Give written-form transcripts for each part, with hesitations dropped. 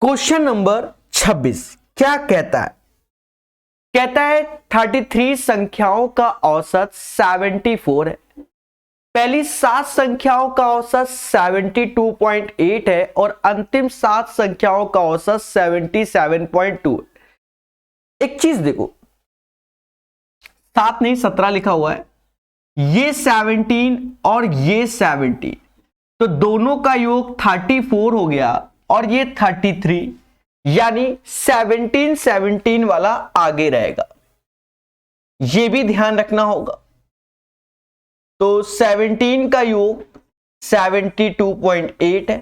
Question number 26 क्या कहता है? कहता है 33 संख्याओं का औसत 74 है। पहली 7 संख्याओं का औसत 72.8 है और अंतिम 7 संख्याओं का औसत 77.2 है। एक चीज देखो, 7 नहीं 17 लिखा हुआ है, ये 17 और ये 17, तो दोनों का योग 34 हो गया और ये 33, यानी 17 वाला आगे रहेगा। ये भी ध्यान रखना होगा। तो 17 का योग 72.8 है,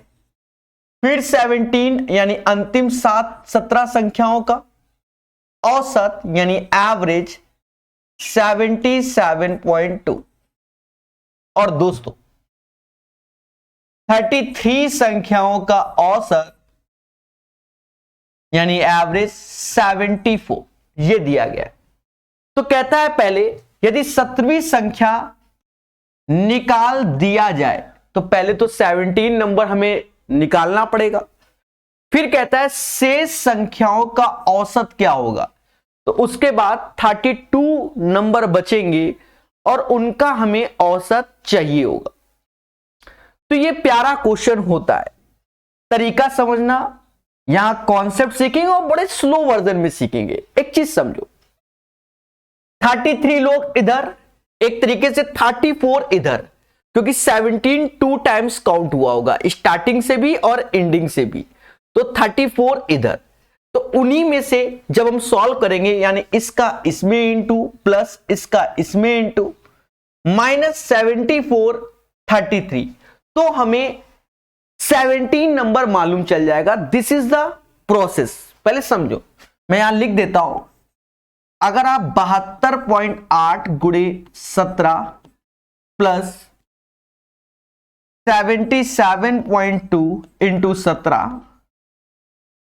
फिर 17 यानी अंतिम 17 संख्याओं का औसत यानी एवरेज 77.2। और दोस्तों 33 संख्याओं का औसत यानी एवरेज 74 ये दिया गया है। तो कहता है पहले यदि 17वीं संख्या निकाल दिया जाए तो पहले तो 17 नंबर हमें निकालना पड़ेगा। फिर कहता है शेष संख्याओं का औसत क्या होगा, तो उसके बाद 32 नंबर बचेंगे और उनका हमें औसत चाहिए होगा। तो ये प्यारा क्वेश्चन होता है। तरीका समझना, यहां कॉन्सेप्ट सीखेंगे और बड़े स्लो वर्जन में सीखेंगे। एक चीज समझो, 33 लोग इधर, एक तरीके से 34 इधर, क्योंकि 17 2 टाइम्स काउंट हुआ होगा, स्टार्टिंग से भी और एंडिंग से भी। तो 34 इधर, तो उन्हीं में से जब हम सॉल्व करेंगे यानी इसका इसमें इंटू प्लस इसका इसमें इंटू माइनस 74 33, तो हमें 17 नंबर मालूम चल जाएगा। This is the process. पहले समझो, मैं यहां लिख देता हूं। अगर आप 72.8 गुणे 17 प्लस 77.2 इंटू 17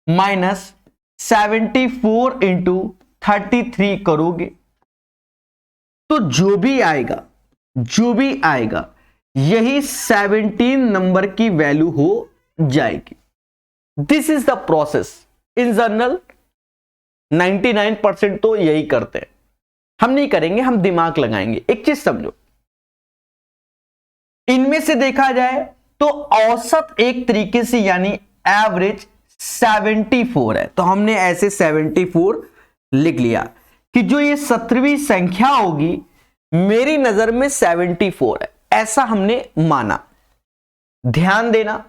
माइनस 74 इंटू 33 करोगे तो जो भी आएगा यही 17 नंबर की वैल्यू हो जाएगी। This is the process. In general 99% तो यही करते हैं। हम नहीं करेंगे, हम दिमाग लगाएंगे। एक चीज समझो, इनमें से देखा जाए तो औसत एक तरीके से यानी एवरेज 74 है, तो हमने ऐसे 74 लिख लिया कि जो ये 17वीं संख्या होगी मेरी नजर में 74 है, ऐसा हमने माना। ध्यान देना,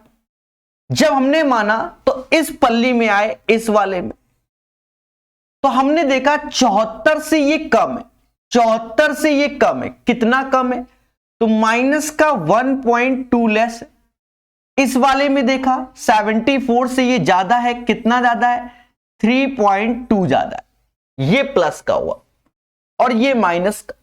जब हमने माना तो इस पल्ली में आए, इस वाले में, तो हमने देखा 74 से ये कम है, 74 से ये कम है। कितना कम है, तो माइनस का 1.2 लेस है। इस वाले में देखा 74 से ये ज्यादा है, कितना ज्यादा है, 3.2 ज्यादा है। ये प्लस का हुआ और ये माइनस का,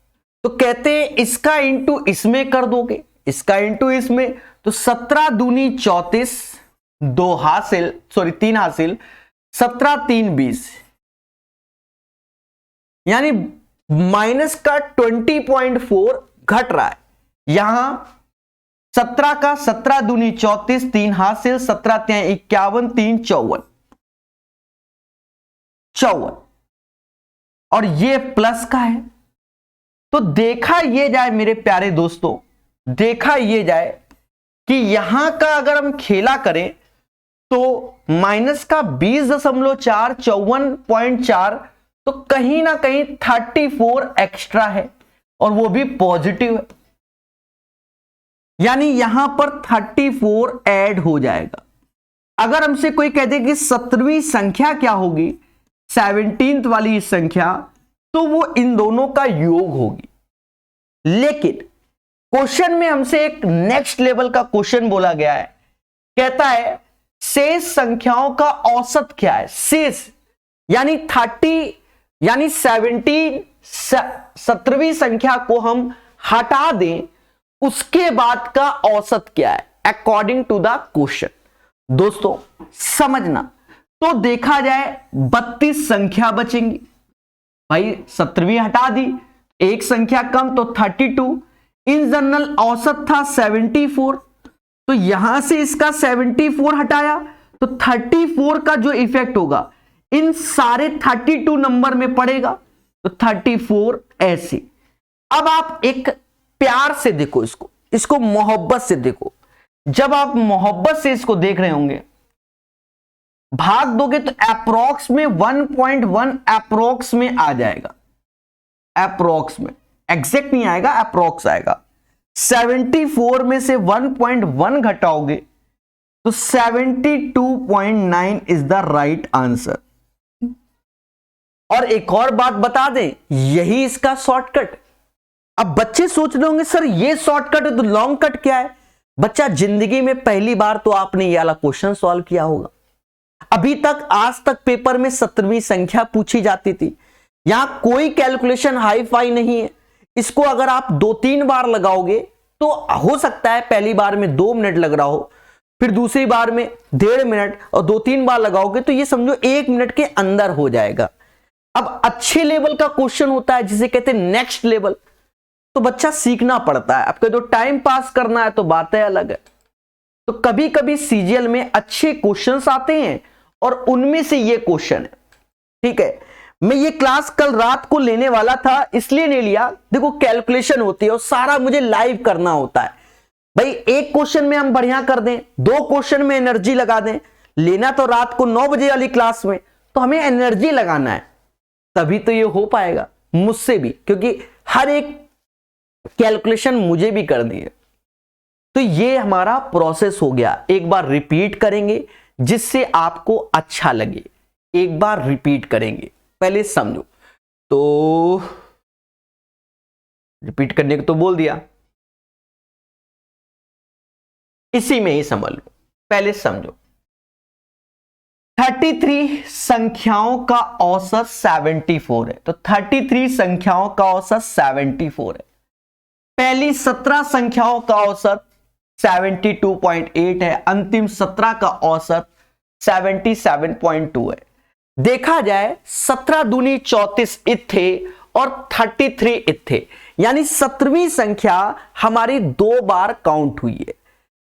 तो कहते हैं इसका इंटू इसमें कर दोगे, इसका इंटू इसमें, तो 17 दूनी 34, 2 हासिल, सॉरी 3 हासिल, 17 3 20, यानी माइनस का 20.4 घट रहा है। यहां 17 का 17 दूनी 34, 3 हासिल, 17 3 51, 3 54, और ये प्लस का है। तो देखा ये जाए मेरे प्यारे दोस्तों, देखा ये जाए कि यहां का अगर हम खेला करें तो माइनस का 20.4, 54.4, तो कहीं ना कहीं 34 एक्स्ट्रा है और वो भी पॉजिटिव है, यानी यहां पर 34 ऐड हो जाएगा। अगर हमसे कोई कह दे कि 17वीं संख्या क्या होगी, 17th वाली संख्या, तो वो इन दोनों का योग होगी। लेकिन क्वेश्चन में हमसे एक नेक्स्ट लेवल का क्वेश्चन बोला गया है। कहता है शेष संख्याओं का औसत क्या है। शेष यानी 30 यानी 17वीं संख्या को हम हटा दें, उसके बाद का औसत क्या है अकॉर्डिंग टू द क्वेश्चन। दोस्तों समझना, तो देखा जाए 32 संख्या बचेंगी। भाई 17वीं हटा दी, एक संख्या कम तो 32, इन जनरल औसत था 74, तो यहां से इसका 74 हटाया तो 34 का जो इफेक्ट होगा इन सारे 32 नंबर में पड़ेगा, तो 34 ऐसे। अब आप एक प्यार से देखो इसको, इसको मोहब्बत से देखो। जब आप मोहब्बत से इसको देख रहे होंगे, भाग दोगे तो अप्रोक्स में 1.1 अप्रोक्स में आ जाएगा, अप्रोक्स में, एग्जैक्ट नहीं आएगा, अप्रोक्स आएगा। 74 में से 1.1 घटाओगे तो 72.9 इज द राइट आंसर। और एक और बात बता दें, यही इसका शॉर्टकट। अब बच्चे सोच रहे होंगे सर ये शॉर्टकट है तो लॉन्ग कट क्या है? बच्चा जिंदगी में पहली बार तो आपने ये वाला क्वेश्चन सॉल्व किया होगा। अभी तक आज तक पेपर में 17वीं संख्या पूछी जाती थी। यहां कोई कैलकुलेशन हाई फाई नहीं है। इसको अगर आप 2-3 बार लगाओगे तो हो सकता है पहली बार में 2 मिनट लग रहा हो, फिर दूसरी बार में 1.5 मिनट, और 2-3 बार लगाओगे तो ये समझो 1 मिनट के अंदर हो जाएगा। अब अच्छे लेवल का क्वेश्चन होता है जिसे कहते हैं नेक्स्ट लेवल, तो बच्चा सीखना पड़ता है। आपको तो टाइम पास करना है तो बातें अलग है। तो कभी कभी सीजीएल में अच्छे क्वेश्चंस आते हैं और उनमें से ये क्वेश्चन है। ठीक है, मैं ये क्लास कल रात को लेने वाला था, इसलिए नहीं लिया। देखो कैलकुलेशन होती है और सारा मुझे लाइव करना होता है। भाई एक क्वेश्चन में हम बढ़िया कर दें, 2 क्वेश्चन में एनर्जी लगा दें। लेना तो रात को 9 बजे वाली क्लास में, तो हमें एनर्जी लगाना है, तभी तो ये हो पाएगा मुझसे भी, क्योंकि हर एक कैलकुलेशन मुझे भी करनी है। तो ये हमारा प्रोसेस हो गया। एक बार रिपीट करेंगे जिससे आपको अच्छा लगे, एक बार रिपीट करेंगे, पहले समझो। तो रिपीट करने को तो बोल दिया, इसी में ही समझ लो, पहले समझो। 33 संख्याओं का औसत 74 है, तो 33 संख्याओं का औसत 74 है। पहली 17 संख्याओं का औसत 72.8 है, अंतिम 17 का औसत 77.2 है। देखा जाए 17 दूनी 34 थे और 33 थे, यानी 17वीं संख्या हमारी 2 बार काउंट हुई है।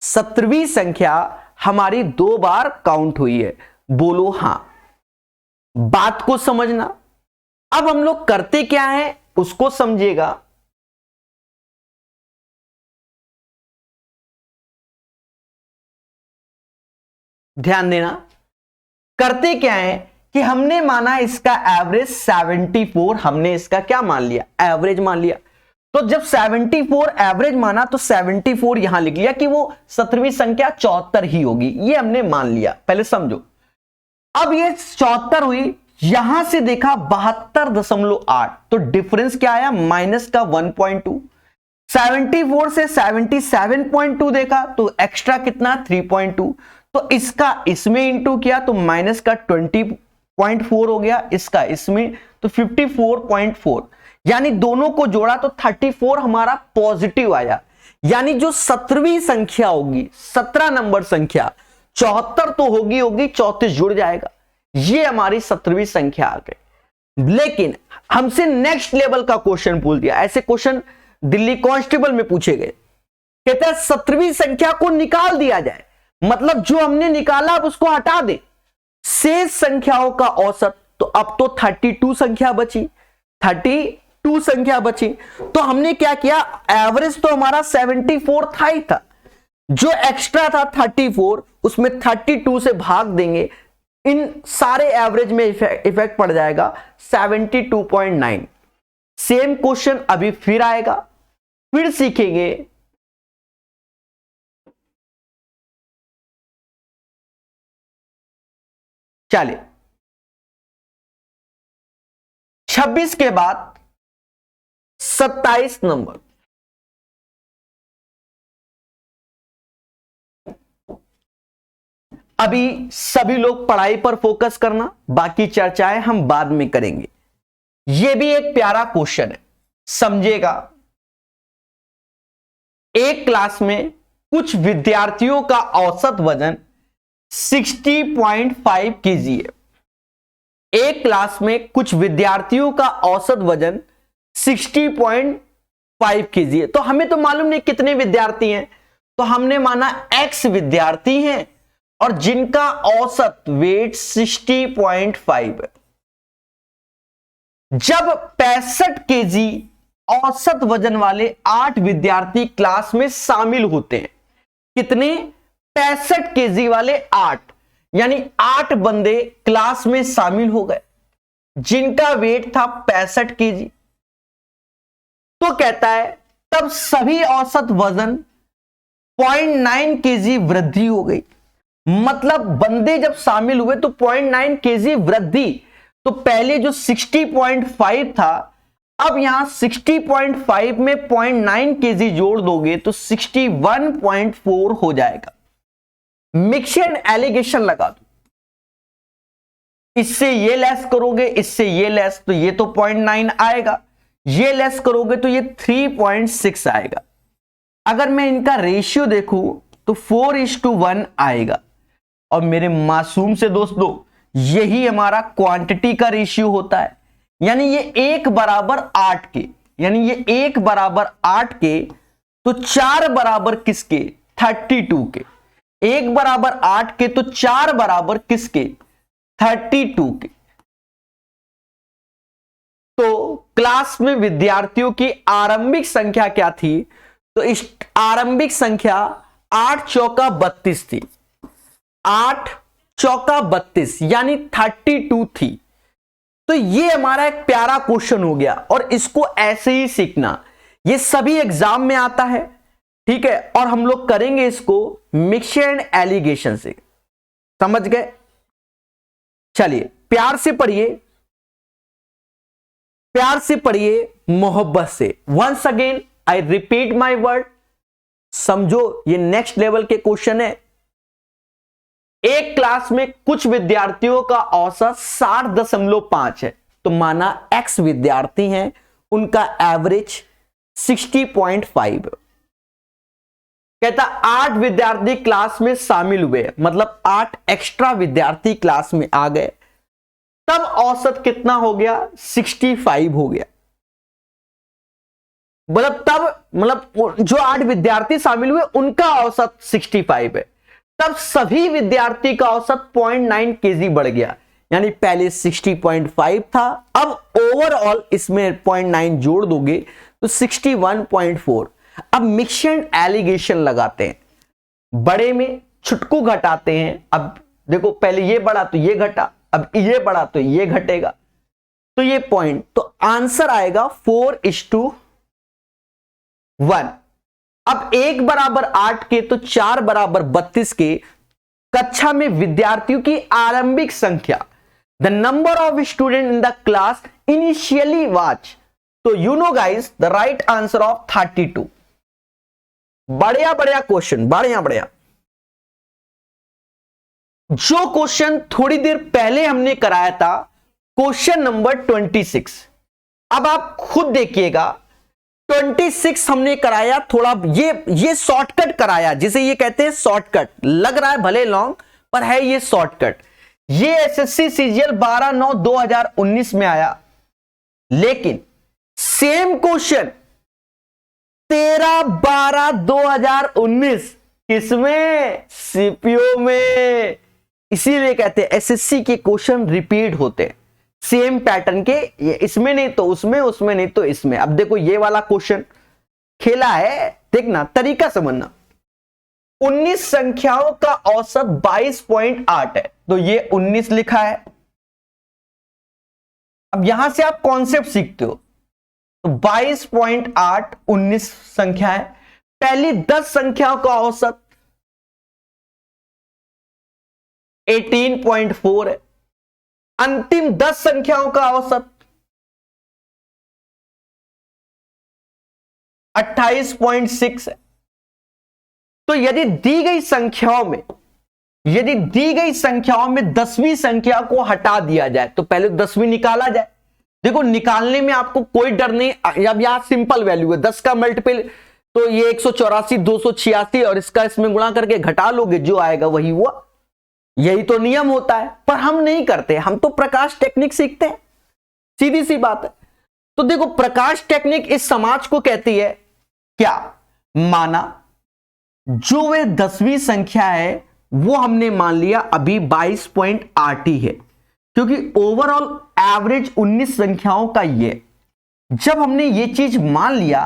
17वीं संख्या हमारी 2 बार काउंट हुई है। बोलो हां। बात को समझना। अब हम लोग करते क्या है उसको समझिएगा। ध्यान देना, करते क्या है कि हमने माना इसका एवरेज 74, हमने इसका क्या मान लिया, एवरेज मान लिया। तो जब 74 एवरेज माना तो 74 यहां लिख लिया कि वो 17वीं संख्या 74 ही होगी, ये हमने मान लिया। पहले समझो, अब ये 74 हुई, यहां से देखा 72.8, तो डिफरेंस क्या आया, माइनस का 1.2। 74 से 77.2 देखा तो एक्स्ट्रा कितना 3.2, तो इसका इसमें इंटू किया तो माइनस का 20.4 हो गया, इसका इसमें तो 54.4, यानी दोनों को जोड़ा तो 34 हमारा पॉजिटिव आया। यानी जो 17वीं संख्या होगी, 17 नंबर संख्या, 74 तो होगी 34 जुड़ जाएगा, ये हमारी 17वीं संख्या आ गई। लेकिन हमसे नेक्स्ट लेवल का क्वेश्चन पूछ दिया। ऐसे क्वेश्चन दिल्ली कांस्टेबल में पूछे गए। कहता है 17वीं संख्या को निकाल दिया जाए, मतलब जो हमने निकाला अब उसको हटा दे, शेष संख्याओं का औसत। तो अब तो 32 संख्या बची, 32 संख्या बची, तो हमने क्या किया, एवरेज तो हमारा 74 था ही था, जो एक्स्ट्रा था 34 उसमें 32 से भाग देंगे, इन सारे एवरेज में इफेक्ट पड़ जाएगा 72.9। सेम क्वेश्चन अभी फिर आएगा, फिर सीखेंगे। चलिए 26 के बाद 27 नंबर। अभी सभी लोग पढ़ाई पर फोकस करना, बाकी चर्चाएं हम बाद में करेंगे। यह भी एक प्यारा क्वेश्चन है, समझिएगा। एक क्लास में कुछ विद्यार्थियों का औसत वजन 60.5 केजी है। एक क्लास में कुछ विद्यार्थियों का औसत वजन 60.5 केजी है। तो हमें तो मालूम नहीं कितने विद्यार्थी हैं, तो हमने माना x विद्यार्थी हैं और जिनका औसत वेट 60.5 है। जब 65 केजी औसत वजन वाले 8 विद्यार्थी क्लास में शामिल होते हैं, कितने? 65 केजी वाले 8, यानी 8 बंदे क्लास में शामिल हो गए जिनका वेट था 65 केजी। तो कहता है तब सभी औसत वजन 0.9 केजी वृद्धि हो गई। मतलब बंदे जब शामिल हुए तो 0.9 केजी वृद्धि। तो पहले जो 60.5 था, अब यहां 60.5 में 0.9 केजी जोड़ दोगे तो 61.4 हो जाएगा। मिक्स एंड एलिगेशन लगा दो, इससे ये लेस करोगे, इससे ये लेस, तो ये तो 0.9 आएगा, ये लेस करोगे तो ये 3.6 आएगा। अगर मैं इनका रेशियो देखूं तो 4:1 आएगा। और मेरे मासूम से दोस्तों, यही हमारा क्वांटिटी का रेशियो होता है, यानी ये 1 बराबर 8 के, यानी ये 1 बराबर 8 के, तो 4 बराबर किसके? 32 के। 1 बराबर 8 के तो 4 बराबर किसके? 32 के। तो क्लास में विद्यार्थियों की आरंभिक संख्या क्या थी? तो इस आरंभिक संख्या 8 चौका 32 थी, 8 चौका 32 यानी 32 थी। तो ये हमारा एक प्यारा क्वेश्चन हो गया और इसको ऐसे ही सीखना, ये सभी एग्जाम में आता है, ठीक है। और हम लोग करेंगे इसको मिक्स एंड एलिगेशन से, समझ गए? चलिए प्यार से पढ़िए, प्यार से पढ़िए, मोहब्बत से। Once again I repeat my word, समझो ये नेक्स्ट लेवल के क्वेश्चन है। एक क्लास में कुछ विद्यार्थियों का औसत 60.5 है, तो माना x विद्यार्थी हैं, उनका एवरेज 60.5। कहता 8 विद्यार्थी क्लास में शामिल हुए, मतलब 8 एक्स्ट्रा विद्यार्थी क्लास में आ गए, तब औसत कितना हो गया? 65 हो गया। मतलब जो 8 विद्यार्थी शामिल हुए उनका औसत 65 है। तब सभी विद्यार्थी का औसत 0.9 केजी बढ़ गया, यानी पहले 60.5 था, अब ओवरऑल इसमें 0.9 जोड़ दोगे तो 61.4। अब मिक्स एंड एलिगेशन लगाते हैं, बड़े में छुटकू घटाते हैं। अब देखो पहले ये बढ़ा तो ये घटा, अब ये बढ़ा तो ये घटेगा, तो ये पॉइंट, तो आंसर आएगा 4:1। अब 1 बराबर 8 के तो 4 बराबर 32 के कक्षा में विद्यार्थियों की आरंभिक संख्या, the number of student in the class initially was, तो you know guys the right answer of 32। बढ़िया बढ़िया क्वेश्चन, बढ़िया बढ़िया। जो क्वेश्चन थोड़ी देर पहले हमने कराया था, क्वेश्चन नंबर 26, अब आप खुद देखिएगा 26 हमने कराया, थोड़ा ये शॉर्टकट कराया, जिसे ये कहते हैं शॉर्टकट। लग रहा है भले लॉन्ग, पर है ये शॉर्टकट। ये एसएससी सीजीएल 12/9/2019 में आया, लेकिन सेम क्वेश्चन 13/12/2019 किसमें? सीपीओ में। इसीलिए कहते हैं एसएससी के क्वेश्चन रिपीट होते हैं, सेम पैटर्न के, ये इसमें नहीं तो उसमें, उसमें नहीं तो इसमें। अब देखो ये वाला क्वेश्चन खेला है, देखना तरीका समझना। 19 संख्याओं का औसत 22.8 है, तो ये 19 लिखा है। अब यहां से आप कॉन्सेप्ट सीखते हो, तो 22.8 19 संख्या है। पहली 10 संख्याओं का औसत 18.4 है, अंतिम 10 संख्याओं का औसत 28.6 है। तो यदि दी गई संख्याओं में 10वीं संख्या को हटा दिया जाए, तो पहले 10वीं निकाला जाए। देखो निकालने में आपको कोई डर नहीं, अब यहां सिंपल वैल्यू है, 10 का मल्टीपल तो ये 184, 286 और इसका इसमें गुणा करके घटा लोगे, जो आएगा वही हुआ। यही तो नियम होता है, पर हम नहीं करते, हम तो प्रकाश टेक्निक सीखते हैं, सीधी सी बात है। तो देखो प्रकाश टेक्निक इस समाज को कहती है क्या? माना जो वे 10वीं संख्या है वो हमने मान लिया अभी 22.8 ही है, क्योंकि ओवरऑल एवरेज 19 संख्याओं का ये। जब हमने ये चीज मान लिया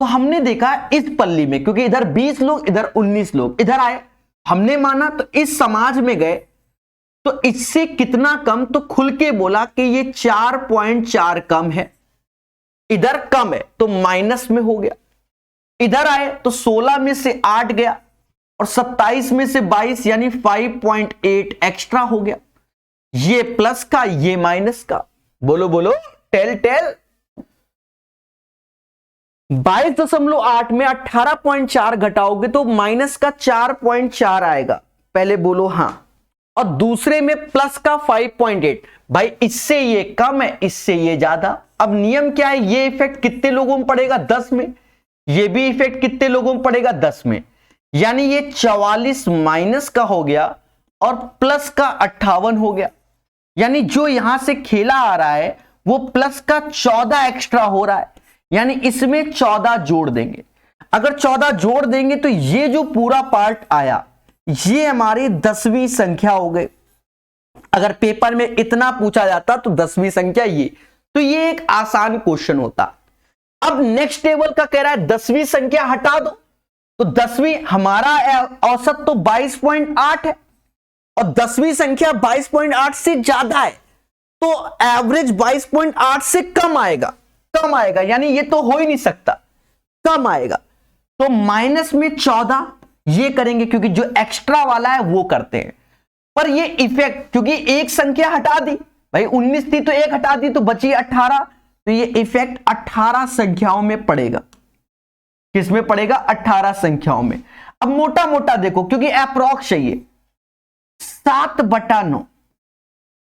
तो हमने देखा इस पल्ली में, क्योंकि इधर 20 लोग इधर 19 लोग, इधर आए हमने माना तो इस समाज में गए तो इससे कितना कम, तो खुल के बोला कि ये 4.4 कम है, इधर कम है तो माइनस में हो गया। इधर आए तो 16 में से 8 गया और 27 में से 22 यानी 5.8 एक्स्ट्रा हो गया। ये प्लस का ये माइनस का, बोलो बोलो टेल टेल। 22.8 में 18.4 घटाओगे तो माइनस का 4.4 आएगा, पहले बोलो हां। और दूसरे में प्लस का 5.8, भाई इससे ये कम है इससे ये ज्यादा। अब नियम क्या है, ये इफेक्ट कितने लोगों में पड़ेगा 10 में, ये भी इफेक्ट कितने लोगों में पड़ेगा 10 में, यानी ये 44 माइनस का हो गया और प्लस का 58 हो गया। यानी जो यहां से खेला आ रहा है वो प्लस का 14 एक्स्ट्रा हो रहा है, यानी इसमें 14 जोड़ देंगे। अगर 14 जोड़ देंगे तो ये जो पूरा पार्ट आया ये हमारी 10वीं संख्या हो गई। अगर पेपर में इतना पूछा जाता तो 10वीं संख्या ये, तो ये एक आसान क्वेश्चन होता। अब नेक्स्ट टेबल का कह रहा है 10वीं संख्या हटा दो, तो 10वीं हमारा औसत तो 22.8 है और 10वीं संख्या 22.8 से ज्यादा है, तो एवरेज 22.8 से कम आएगा, कम आएगा, यानी ये तो हो ही नहीं सकता, कम आएगा। तो माइनस में 14 ये करेंगे, क्योंकि जो एक्स्ट्रा वाला है वो करते हैं। पर ये इफेक्ट, क्योंकि एक संख्या हटा दी, भाई 19 थी तो एक हटा दी तो बची 18, तो ये इफेक्ट 18 संख्याओं में पड़ेगा। किसमें पड़ेगा? 18 संख्याओं में। अब मोटा मोटा देखो, क्योंकि अप्रॉक्स चाहिए, 7/9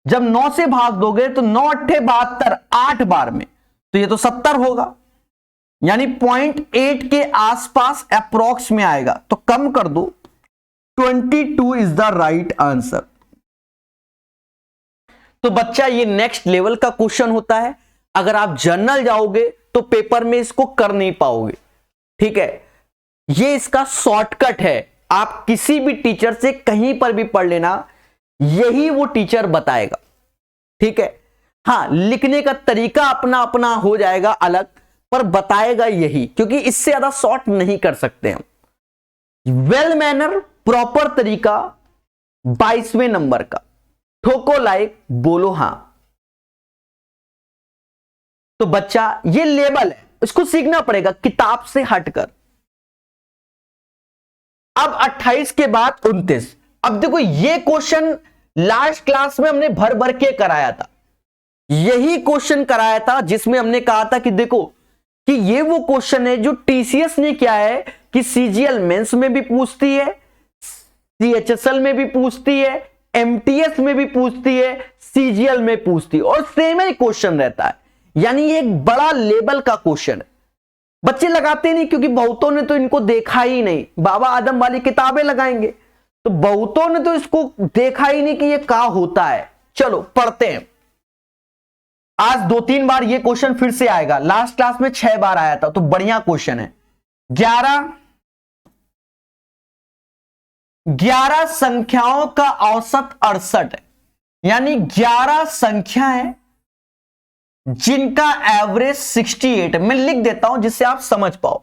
जब 9 से भाग दोगे तो 9 8 72, 8 बार में, तो ये तो 70 होगा, यानी 0.8 के आसपास अप्रॉक्स में आएगा। तो कम कर दो, 22 इज द राइट आंसर। तो बच्चा ये नेक्स्ट लेवल का क्वेश्चन होता है, अगर आप जर्नल जाओगे तो पेपर में इसको कर नहीं पाओगे, ठीक है। ये इसका शॉर्टकट है, आप किसी भी टीचर से कहीं पर भी पढ़ लेना, यही वो टीचर बताएगा, ठीक है। हां, लिखने का तरीका अपना अपना हो जाएगा अलग, पर बताएगा यही, क्योंकि इससे ज्यादा शॉर्ट नहीं कर सकते हम। वेल मैनर, प्रॉपर तरीका 22वें नंबर का, ठोको लाइक, बोलो हां। तो बच्चा ये लेवल है, इसको सीखना पड़ेगा किताब से हटकर। अब 28 के बाद 29। अब देखो ये क्वेश्चन लास्ट क्लास में हमने भर भर के कराया था, यही क्वेश्चन कराया था जिसमें हमने कहा था कि देखो कि ये वो क्वेश्चन है जो टीसीएस ने क्या है कि सीजीएल मेंस में भी पूछती है, सीएचएसएल में भी पूछती है, एमटीएस में भी पूछती है, सीजीएल में पूछती है, और सेम ही क्वेश्चन रहता है। यानी ये एक बड़ा लेवल का क्वेश्चन है। बच्चे लगाते नहीं, क्योंकि बहुतों ने तो इनको देखा ही नहीं, बाबा आदम वाली किताबें लगाएंगे, तो बहुतों ने तो इसको देखा ही नहीं कि ये क्या होता है। चलो पढ़ते हैं। आज 2-3 बार ये क्वेश्चन फिर से आएगा, लास्ट क्लास में 6 बार आया था, तो बढ़िया क्वेश्चन है। 11 संख्याओं का औसत 68 है, यानी 11 संख्याएं जिनका एवरेज 68 है। मैं लिख देता हूं जिससे आप समझ पाओ।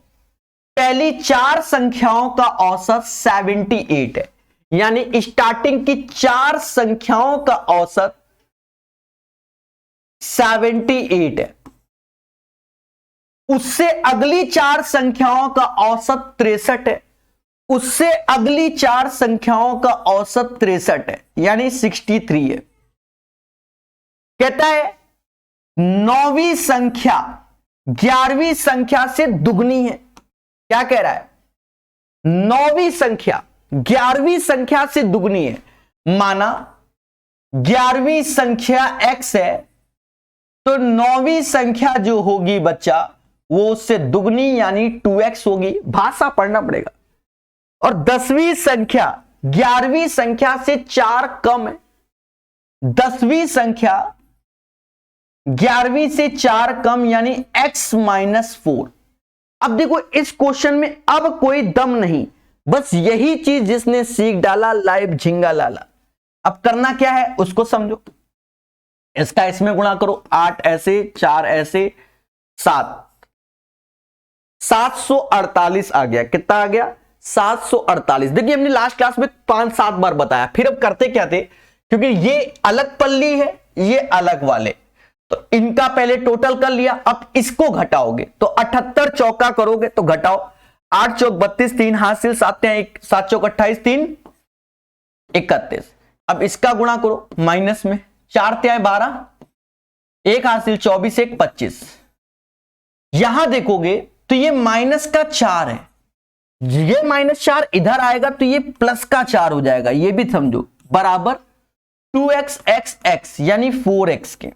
पहली 4 संख्याओं का औसत 78 है, यानी स्टार्टिंग की 4 संख्याओं का औसत 78 है। उससे अगली 4 संख्याओं का औसत 63 है, उससे अगली 4 संख्याओं का औसत 63 है, यानी 63 है। कहता है 9वीं संख्या 11वीं संख्या से दुगनी है। क्या कह रहा है? 9वीं संख्या 11वीं संख्या से दुगनी है। माना 11वीं संख्या x है, तो 9वीं संख्या जो होगी बच्चा वो उससे दुगनी यानी 2x होगी। भाषा पढ़ना पड़ेगा। और 10वीं संख्या 11वीं संख्या से 4 कम है। 10वीं संख्या 11वीं से 4 कम यानी x - 4। अब देखो इस क्वेश्चन में अब कोई दम नहीं, बस यही चीज जिसने सीख डाला लाइव झिंगा लाला। अब करना क्या है उसको समझो। इसका इसमें गुणा करो, 8 ऐसे 4 ऐसे 748 आ गया। कितना आ गया? 748। देखिए हमने लास्ट क्लास में 5-7 बार बताया। फिर अब करते क्या थे, क्योंकि ये अलग पल्ली है ये अलग वाले, तो इनका पहले टोटल कर लिया। अब इसको घटाओगे तो 78 चौका करोगे तो घटाओ, 8 चौक 32, 3 हासिल, 7 चौक 28, 3 31। अब इसका गुणा करो माइनस में, 4 त्याय 12, 1 हासिल 24, 1 25। यहां देखोगे तो ये माइनस का 4 है, ये -4 इधर आएगा तो ये प्लस का 4 हो जाएगा। ये भी समझो, बराबर 2x x x यानी 4x के।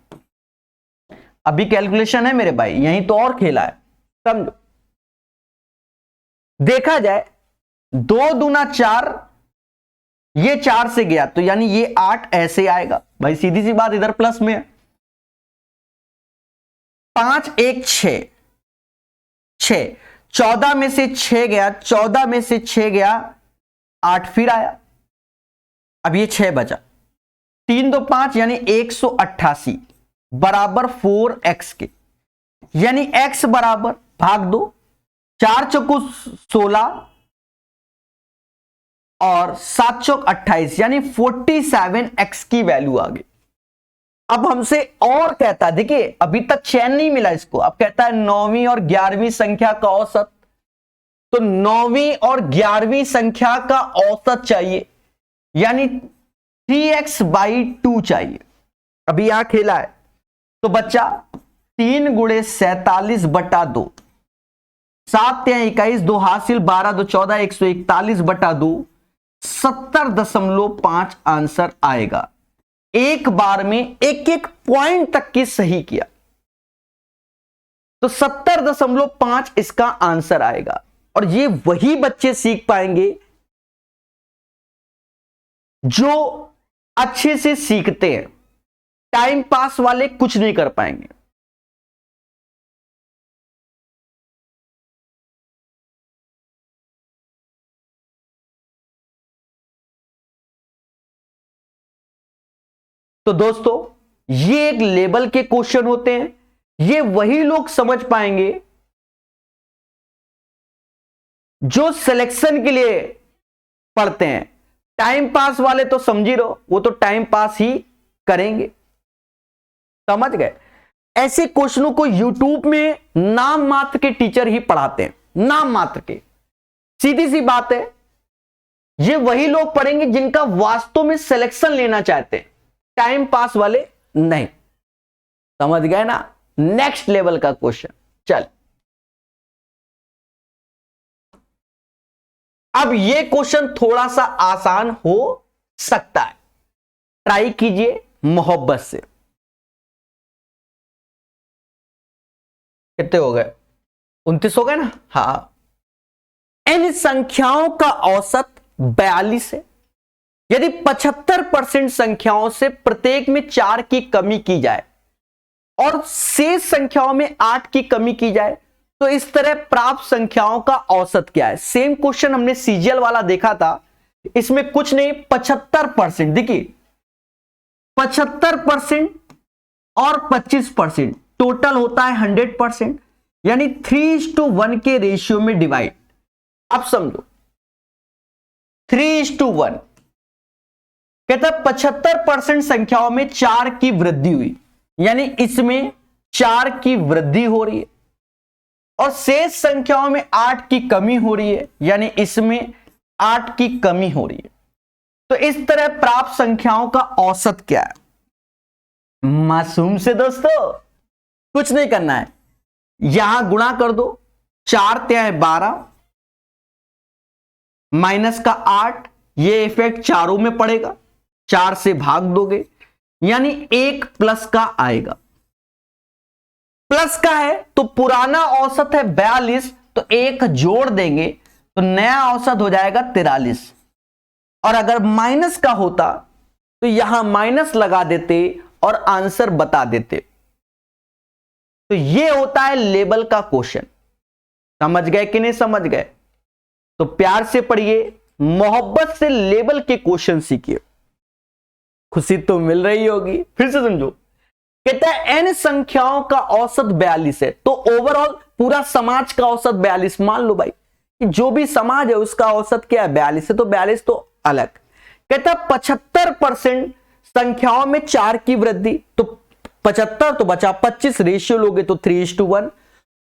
अभी कैलकुलेशन है मेरे भाई, यहीं तो और खेला है, समझो। देखा जाए 2 दूना 4, ये 4 से गया तो यानी ये 8 ऐसे आएगा भाई, सीधी सी बात, इधर प्लस में है। 5 1 6, 14 में से 6 गया, 14 में से 6 गया, 8 फिर आया, अब ये 6 बचा, 3 2 5 यानी 188 बराबर 4x के, यानी x बराबर भाग दो, 4 चौको 16 और 7 चौक 28 यानी 47x की वैल्यू आ गई। अब हमसे और कहता है, देखिए अभी तक चैन नहीं मिला इसको, अब कहता है 9वीं और 11वीं संख्या का औसत। तो 9वीं और 11वीं संख्या का औसत चाहिए, यानी 3x/2 चाहिए। अभी यहां खेला है तो बच्चा 3 × 47/2, 7 × 21, 2 हासिल, 12 2 14, 141/2, 70.5 आंसर आएगा। एक बार में एक एक पॉइंट तक की सही किया तो 70.5 इसका आंसर आएगा। और ये वही बच्चे सीख पाएंगे जो अच्छे से सीखते हैं, टाइम पास वाले कुछ नहीं कर पाएंगे। तो दोस्तों ये एक लेवल के क्वेश्चन होते हैं, ये वही लोग समझ पाएंगे जो सिलेक्शन के लिए पढ़ते हैं। टाइम पास वाले तो समझ ही रहो, वो तो टाइम पास ही करेंगे, समझ गए। ऐसे क्वेश्चनों को यूट्यूब में नाम मात्र के टीचर ही पढ़ाते हैं, नाम मात्र के। सीधी सी बात है, ये वही लोग पढ़ेंगे जिनका वास्तव में सिलेक्शन लेना चाहते हैं, टाइम पास वाले नहीं। समझ गए ना? नेक्स्ट लेवल का क्वेश्चन। चल अब ये क्वेश्चन थोड़ा सा आसान हो सकता है, ट्राई कीजिए मोहब्बत से। कितने हो गए? 29 हो गए ना? हाँ। इन संख्याओं का औसत 42 है। यदि 75% संख्याओं से प्रत्येक में 4 की कमी की जाए और शेष संख्याओं में 8 की कमी की जाए तो इस तरह प्राप्त संख्याओं का औसत क्या है? सेम क्वेश्चन हमने सीजीएल वाला देखा था, इसमें कुछ नहीं, 75%। देखिए 75% और 25% टोटल होता है 100%, यानी 3:1 के रेशियो में डिवाइड। अब समझो 3:1 कहता है 75% संख्याओं में 4 की वृद्धि हुई, यानी इसमें 4 की वृद्धि हो रही है, और शेष संख्याओं में 8 की कमी हो रही है, यानी इसमें 8 की कमी हो रही है। तो इस तरह प्राप्त संख्याओं का औसत क्या है? मासूम से दोस्तों कुछ नहीं करना है, यहां गुणा कर दो, 4 × 12 माइनस का 8, ये इफेक्ट चारों में पड़ेगा, 4 से भाग दोगे, यानी 1 प्लस का आएगा। प्लस का है तो पुराना औसत है 42, तो 1 जोड़ देंगे तो नया औसत हो जाएगा 43। और अगर माइनस का होता तो यहां माइनस लगा देते और आंसर बता देते। तो ये होता है लेवल का क्वेश्चन। समझ गए कि नहीं समझ गए? तो प्यार से पढ़िए, मोहब्बत से लेवल के क्वेश्चन सीखिए, खुशी तो मिल रही होगी। फिर से समझो, कहता है n संख्याओं का औसत 42 है, तो ओवरऑल पूरा समाज का औसत 42, मान लो भाई कि जो भी समाज है उसका औसत क्या है 42 है, तो 42 तो अलग। कहता है 75% संख्याओं में 4 की वृद्धि, तो 75 तो बचा 25, रेशियो लोगे तो 3:1,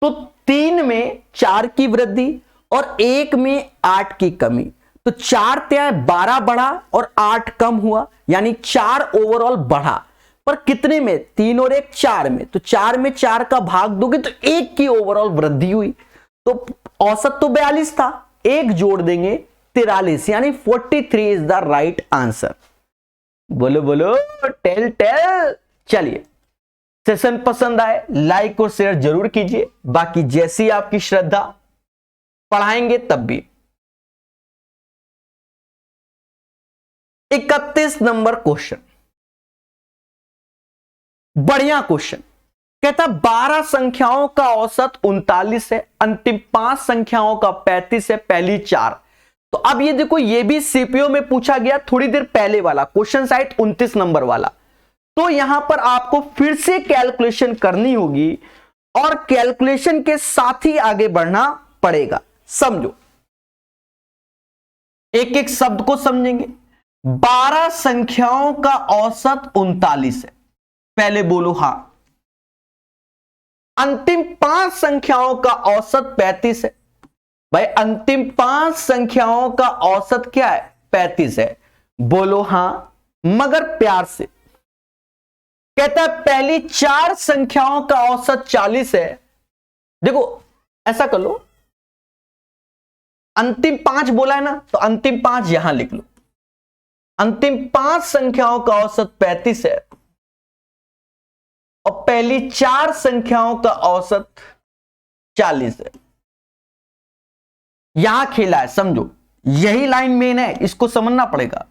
तो 3 में 4 की वृद्धि और 1 में 8 की कमी, तो 4 त्या 12 बढ़ा और 8 कम हुआ, यानी 4 ओवरऑल बढ़ा, पर कितने में, 3 और 1 4 में, तो 4 में 4 का भाग दोगे तो 1 की ओवरऑल वृद्धि हुई। तो औसत तो 42 था, 1 जोड़ देंगे 43, यानी 43 इज द राइट आंसर। बोलो बोलो, टेल टेल। चलिए, सेशन पसंद आए लाइक और शेयर जरूर कीजिए, बाकी जैसी आपकी श्रद्धा, पढ़ाएंगे तब भी। 31 नंबर क्वेश्चन, बढ़िया क्वेश्चन। कहता 12 संख्याओं का औसत 39 है, अंतिम 5 संख्याओं का 35 है, पहली 4। तो अब ये देखो, ये भी सीपीओ में पूछा गया थोड़ी देर पहले वाला क्वेश्चन, साइट 29 नंबर वाला। तो यहां पर आपको फिर से कैलकुलेशन करनी होगी और कैलकुलेशन के साथ ही आगे बढ़ना पड़ेगा। समझो, एक एक शब्द को समझेंगे। 12 संख्याओं का औसत 39 है, पहले बोलो हां। अंतिम 5 संख्याओं का औसत 35 है, भाई अंतिम 5 संख्याओं का औसत क्या है 35 है, बोलो हां मगर प्यार से। कहता है पहली 4 संख्याओं का औसत 40 है। देखो ऐसा कर लो, अंतिम 5 बोला है ना, तो अंतिम 5 यहां लिख लो। अंतिम 5 संख्याओं का औसत 35 है और पहली 4 संख्याओं का औसत 40 है। यहां खेला है, समझो यही लाइन मेन है, इसको समझना पड़ेगा।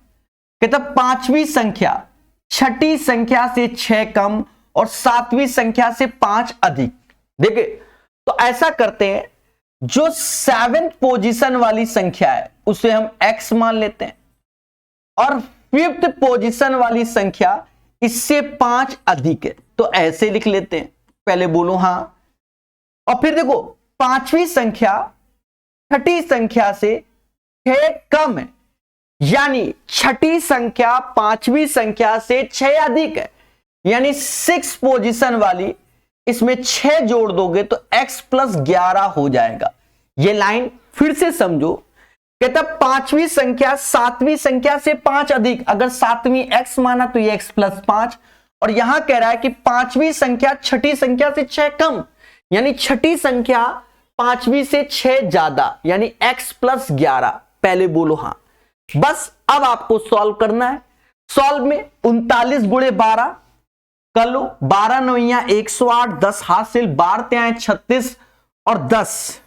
कहता 5वीं संख्या 6ठी संख्या से 6 कम और 7वीं संख्या से 5 अधिक। देखिए, तो ऐसा करते हैं, जो 7th पोजीशन वाली संख्या है उसे हम x मान लेते हैं और 5th पोजीशन वाली संख्या इससे 5 अधिक है, तो ऐसे लिख लेते हैं। पहले बोलो हां। और फिर देखो 5वीं संख्या 6ठी संख्या से 6 कम है, यानी 6ठी संख्या 5वीं संख्या से 6 अधिक है, यानी 6 पोजीशन वाली इसमें 6 जोड़ दोगे तो x + 11 हो जाएगा। ये लाइन फिर से समझो। कहता 5वीं संख्या 7वीं संख्या से 5 अधिक, अगर 7वीं x माना तो ये x + 5, और यहां कह रहा है कि 5वीं संख्या 6ठी संख्या से 6 कम, यानी 6ठी संख्या 5वीं से 6 ज्यादा, यानी x + 11। पहले बोलो हां। बस अब आपको सॉल्व करना है। सॉल्व में 39 × 12 कर लो, 12 9 108, 10 हासिल, 12 त्याएं 36 और 10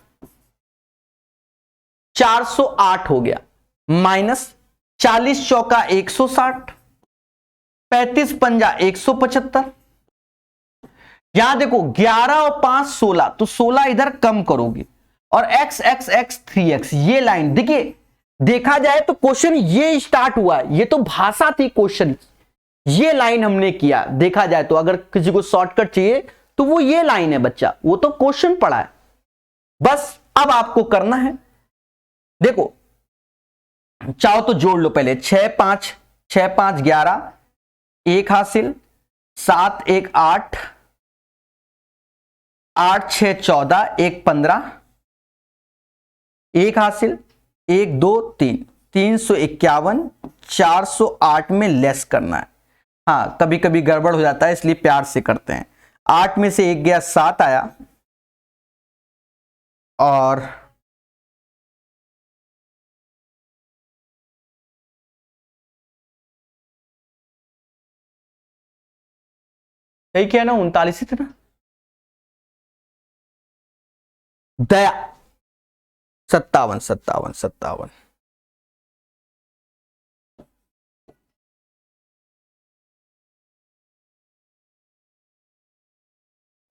408 हो गया, माइनस 40 चौका 160, 35 पंजा 175। यहां देखो 11 और 5 16, तो 16 इधर कम करोगे और x x x 3x, ये लाइन देखिए, देखा जाए तो क्वेश्चन ये स्टार्ट हुआ है, ये तो भाषा थी क्वेश्चन, ये लाइन हमने किया। देखा जाए तो अगर किसी को शॉर्टकट चाहिए तो वो ये लाइन है बच्चा, वो तो क्वेश्चन पढ़ा है। बस अब आपको करना है, देखो चाहो तो जोड़ लो पहले, 6 5 6 5 11, 1 हासिल, 7 1 8, 8 6 14, 1 15, 1 हासिल, 1 2 3, 351, 408 में लेस करना है। हाँ कभी कभी गड़बड़ हो जाता है, इसलिए प्यार से करते हैं। 8 में से 1 गया, 7 आया, और यही क्या ना 39 ही थे ना, दया 57 57 57।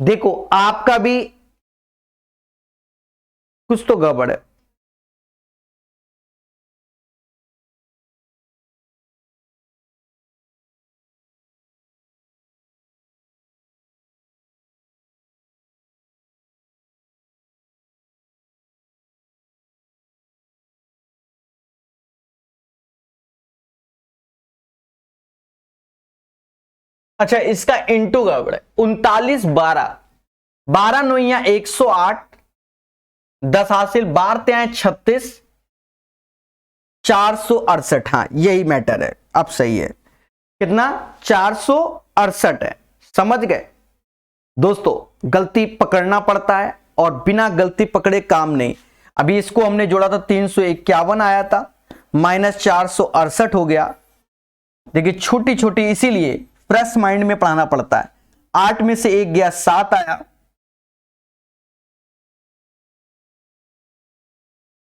देखो आपका भी कुछ तो गड़बड़ है, अच्छा, इसका इंटू गड़बड़ है। 39 12, 12 नौया 108, 10 हासिल, 12 त्यां 36, 468। हाँ यही मैटर है, अब सही है। कितना? 468 है। समझ गए दोस्तों, गलती पकड़ना पड़ता है और बिना गलती पकड़े काम नहीं। अभी इसको हमने जोड़ा था 351 आया था, माइनस 468 हो गया। देखिए छोटी छोटी, इसीलिए फ्रेश माइंड में पढ़ाना पड़ता है। 8 में से 1 गया, 7 आया।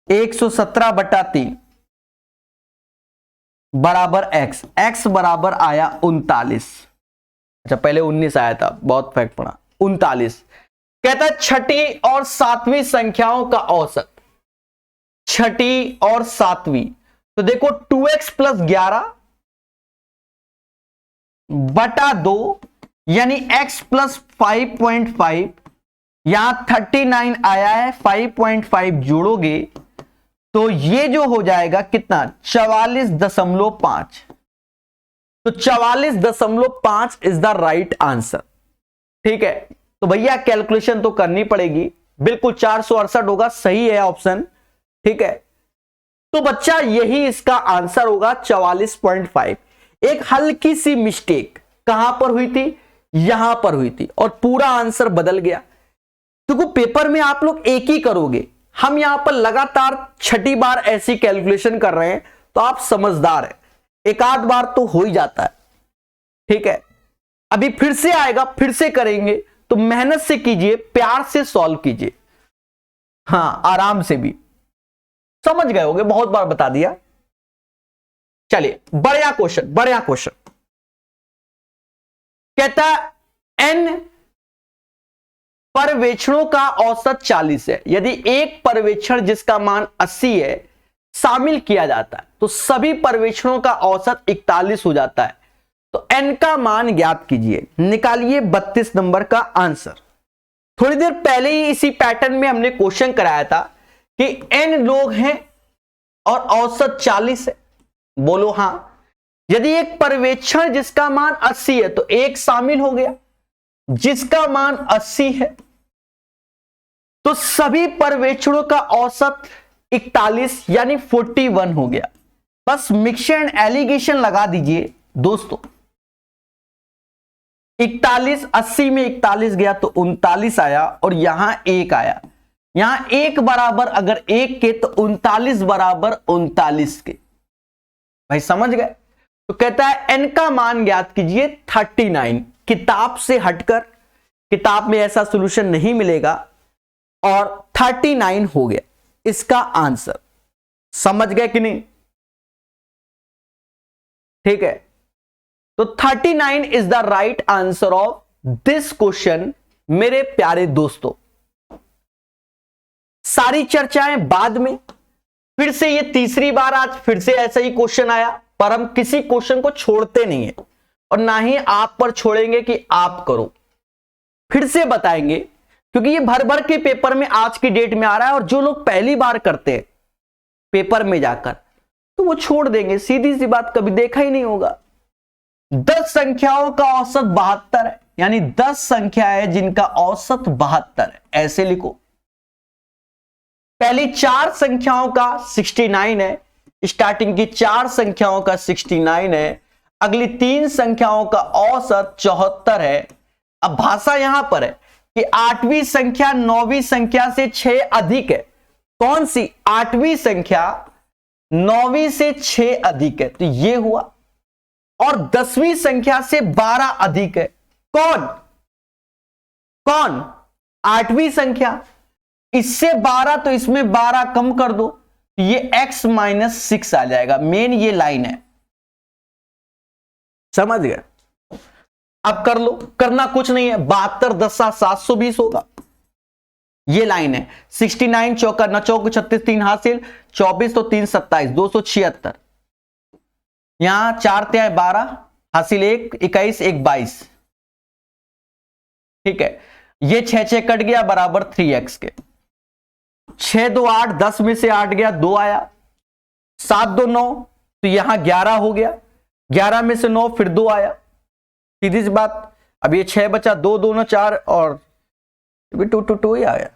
117/3 बराबर x, x बराबर आया 39। अच्छा पहले 19 आया था, बहुत फैक्ट पड़ा। 39 कहता है छठी और सातवीं संख्याओं का औसत। छठी और सातवीं, तो देखो 2x प्लस 11 बटा 2 यानी x प्लस 5.5, यहां 39 आया है, 5.5 जोड़ोगे तो ये जो हो जाएगा कितना? 44.5। तो 44.5 इज द राइट आंसर। ठीक है, तो भैया कैलकुलेशन तो करनी पड़ेगी। बिल्कुल 468 होगा, सही है ऑप्शन। ठीक है, तो बच्चा यही इसका आंसर होगा 44.5। एक हल्की सी मिस्टेक कहां पर हुई थी? यहां पर हुई थी और पूरा आंसर बदल गया। देखो पेपर में आप लोग एक ही करोगे, हम यहां पर लगातार छठी बार ऐसी कैलकुलेशन कर रहे हैं, तो आप समझदार है, एक आध बार तो हो ही जाता है। ठीक है, अभी फिर से आएगा, फिर से करेंगे, तो मेहनत से कीजिए, प्यार से सॉल्व कीजिए, हाँ आराम से भी। समझ गए होगे, बहुत बार बता दिया। चलिए बढ़िया क्वेश्चन, बढ़िया क्वेश्चन। कहता n पर्यवेक्षणों का औसत 40 है। यदि एक पर्यवेक्षण जिसका मान 80 है शामिल किया जाता है तो सभी पर्यवेक्षणों का औसत 41 हो जाता है। तो n का मान ज्ञात कीजिए, निकालिए 32 नंबर का आंसर। थोड़ी देर पहले ही इसी पैटर्न में हमने क्वेश्चन कराया था कि n लोग हैं और औसत 40 है। बोलो हां। यदि एक पर्यवेक्षण जिसका मान 80 है तो एक शामिल हो गया जिसका मान 80 है, तो सभी पर्यवेक्षणों का औसत 41 यानी 41 हो गया। बस मिक्सचर एंड एलिगेशन लगा दीजिए दोस्तों। 41, 80 में 41 गया तो 39 आया और यहां 1 आया। यहां 1 बराबर अगर 1 के तो 39 बराबर 39 के। भाई समझ गए? तो कहता है n का मान ज्ञात कीजिए 39। किताब से हटकर, किताब में ऐसा सॉल्यूशन नहीं मिलेगा, और 39 हो गया इसका आंसर। समझ गए कि नहीं? ठीक है, तो 39 is the right answer of this question. मेरे प्यारे दोस्तों, सारी चर्चाएं बाद में, फिर से ये तीसरी बार आज फिर से ऐसा ही क्वेश्चन आया, पर हम किसी क्वेश्चन को छोड़ते नहीं है और ना ही आप पर छोड़ेंगे कि आप करो। फिर से बताएंगे, क्योंकि ये भर भर के पेपर में आज की डेट में आ रहा है, और जो लोग पहली बार करते हैं पेपर में जाकर तो वो छोड़ देंगे, सीधी सी बात, कभी देखा ही नहीं होगा। 10 संख्याओं का औसत 72 है, यानी 10 संख्या है जिनका औसत 72 है, ऐसे लिखो। पहली 4 संख्याओं का 69 है, स्टार्टिंग की 4 संख्याओं का 69 है, अगली 3 संख्याओं का औसत 74 है। अब भाषा यहां पर है कि 8वीं संख्या 9वीं संख्या से 6 अधिक है। कौन सी? 8वीं संख्या 9वीं से 6 अधिक है, तो ये हुआ। और 10वीं संख्या से 12 अधिक है। कौन कौन? 8वीं संख्या, इससे 12 तो इसमें 12 कम कर दो, ये x माइनस 6 आ जाएगा। मेन ये लाइन है, समझ गए? अब कर लो, करना कुछ नहीं है। 72 10 720 होगा, ये लाइन है। 69 चौका 9 चौक 36, 3 हासिल, 24 तो 3 27, 276। यहां 4 त्याय 12 हासिल 1 21 1 22। ठीक है, ये 6 6 कट गया बराबर 3x के। 6 2 8, 10 में से 8 गया, 2 आया। 7 2 9, तो यहां 11 हो गया। 11 में से 9 फिर 2 आया। सीधी सी बात। अब ये 6 बचा, 2 2 4 और 2 2 2 ही आ गया।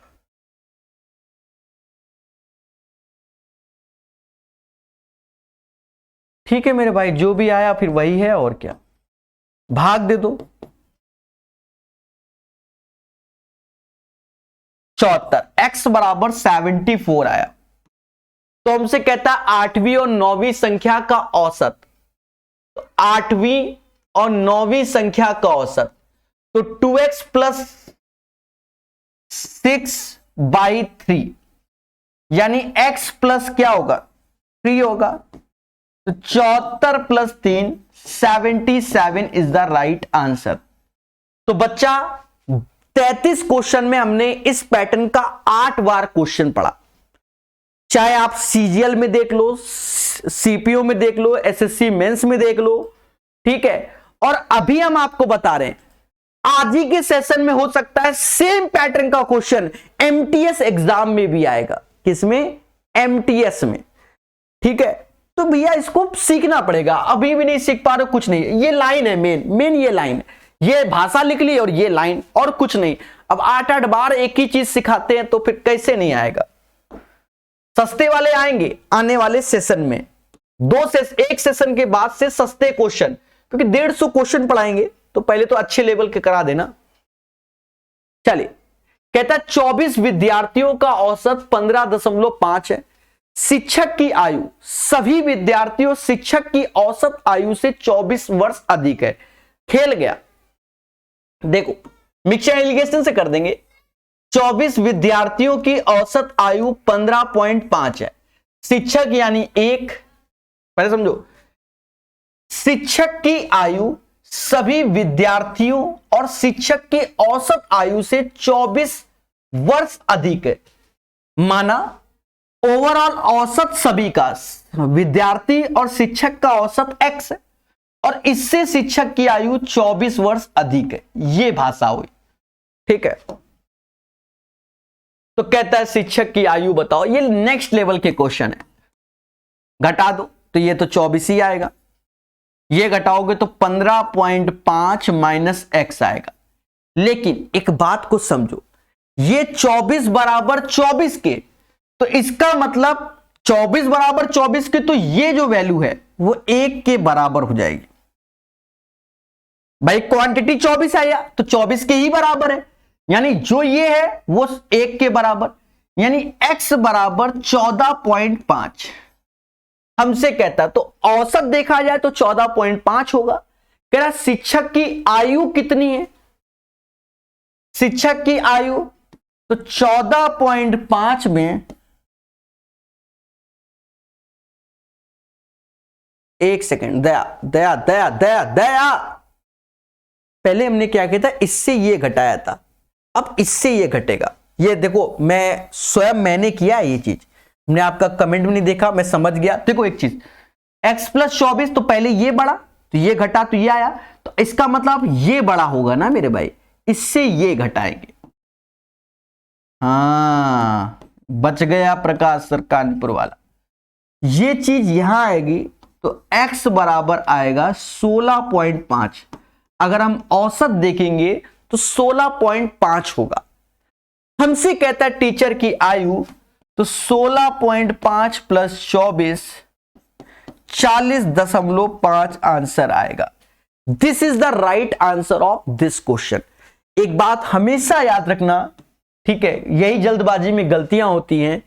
ठीक है मेरे भाई, जो भी आया फिर वही है, और क्या, भाग दे दो। 74, x बराबर 74 आया। तो हमसे कहता है 8वीं और 9वीं संख्या का औसत। तो 8वीं और 9वीं संख्या का औसत, तो 2x प्लस 6/3 यानी x प्लस क्या होगा, 3 होगा। तो 74 plus 3 77 is the right answer. तो बच्चा 33 क्वेश्चन में हमने इस पैटर्न का 8 बार क्वेश्चन पढ़ा। चाहे आप सीजीएल में देख लो, सीपीओ में देख लो, एसएससी मेंस में देख लो, ठीक है। और अभी हम आपको बता रहे हैं आज ही के सेशन में हो सकता है सेम पैटर्न का क्वेश्चन एमटीएस एग्जाम में भी आएगा। किसमें, एमटीएस में, ठीक है। तो भैया इसको सीखना पड़ेगा, अभी भी नहीं सीख पा रहे, कुछ नहीं। ये लाइन है मेन ये लाइन, ये भाषा लिख ली और ये लाइन, और कुछ नहीं। अब 8-8 बार एक ही चीज सिखाते हैं तो फिर कैसे नहीं आएगा। सस्ते वाले आएंगे आने वाले सेशन में, एक सेशन के बाद से सस्ते क्वेश्चन, क्योंकि 150 क्वेश्चन पढ़ाएंगे तो पहले तो अच्छे लेवल के करा देना। चलिए, कहता है 24 विद्यार्थियों का औसत 15.5 है। शिक्षक की आयु, सभी विद्यार्थियों शिक्षक की औसत आयु से 24 वर्ष अधिक है। खेल गया, देखो मिक्सचर एलिगेशन से कर देंगे। 24 विद्यार्थियों की औसत आयु 15.5 है। शिक्षक यानी 1, पहले समझो, शिक्षक की आयु सभी विद्यार्थियों और शिक्षक की औसत आयु से 24 वर्ष अधिक है। माना ओवरऑल औसत सभी का, विद्यार्थी और शिक्षक का औसत x है और इससे शिक्षक की आयु 24 वर्ष अधिक है। यह भाषा हुई, ठीक है। तो कहता है शिक्षक की आयु बताओ। ये नेक्स्ट लेवल के क्वेश्चन है। घटा दो तो ये तो 24 ही आएगा, ये घटाओगे तो 15.5 माइनस x आएगा। लेकिन एक बात को समझो, ये 24 बराबर 24 के, तो इसका मतलब 24 बराबर 24 के, तो ये जो वैल्यू है वो 1 के बराबर हो जाएगी। भाई क्वांटिटी 24 आया तो 24 के ही बराबर है, यानी जो ये है वो 1 के बराबर, यानी x बराबर 14.5 हमसे कहता है। तो औसत देखा जाए तो 14.5 होगा। कह रहा शिक्षक की आयु कितनी है, शिक्षक की आयु, तो 14.5 में 1 सेकेंड, दया दया दया दया दया, पहले हमने क्या किया था, इससे ये घटाया था, अब इससे ये घटेगा। ये देखो मैंने किया ये चीज, हमने आपका कमेंट भी नहीं देखा, मैं समझ गया। देखो एक चीज, x प्लस 24, तो पहले ये बढ़ा तो ये घटा तो ये आया, तो इसका मतलब ये बड़ा होगा ना मेरे भाई, इससे ये घटाएंगे। हाँ, बच गया प्रकाश सर कानपुर वाला। ये चीज यहां आएगी तो x बराबर आएगा 16.5। अगर हम औसत देखेंगे तो 16.5 होगा। हमसे कहता है टीचर की आयु, तो 16.5 प्लस 24 40.5 आंसर आएगा। This is the right answer of this question. एक बात हमेशा याद रखना, ठीक है, यही जल्दबाजी में गलतियां होती हैं।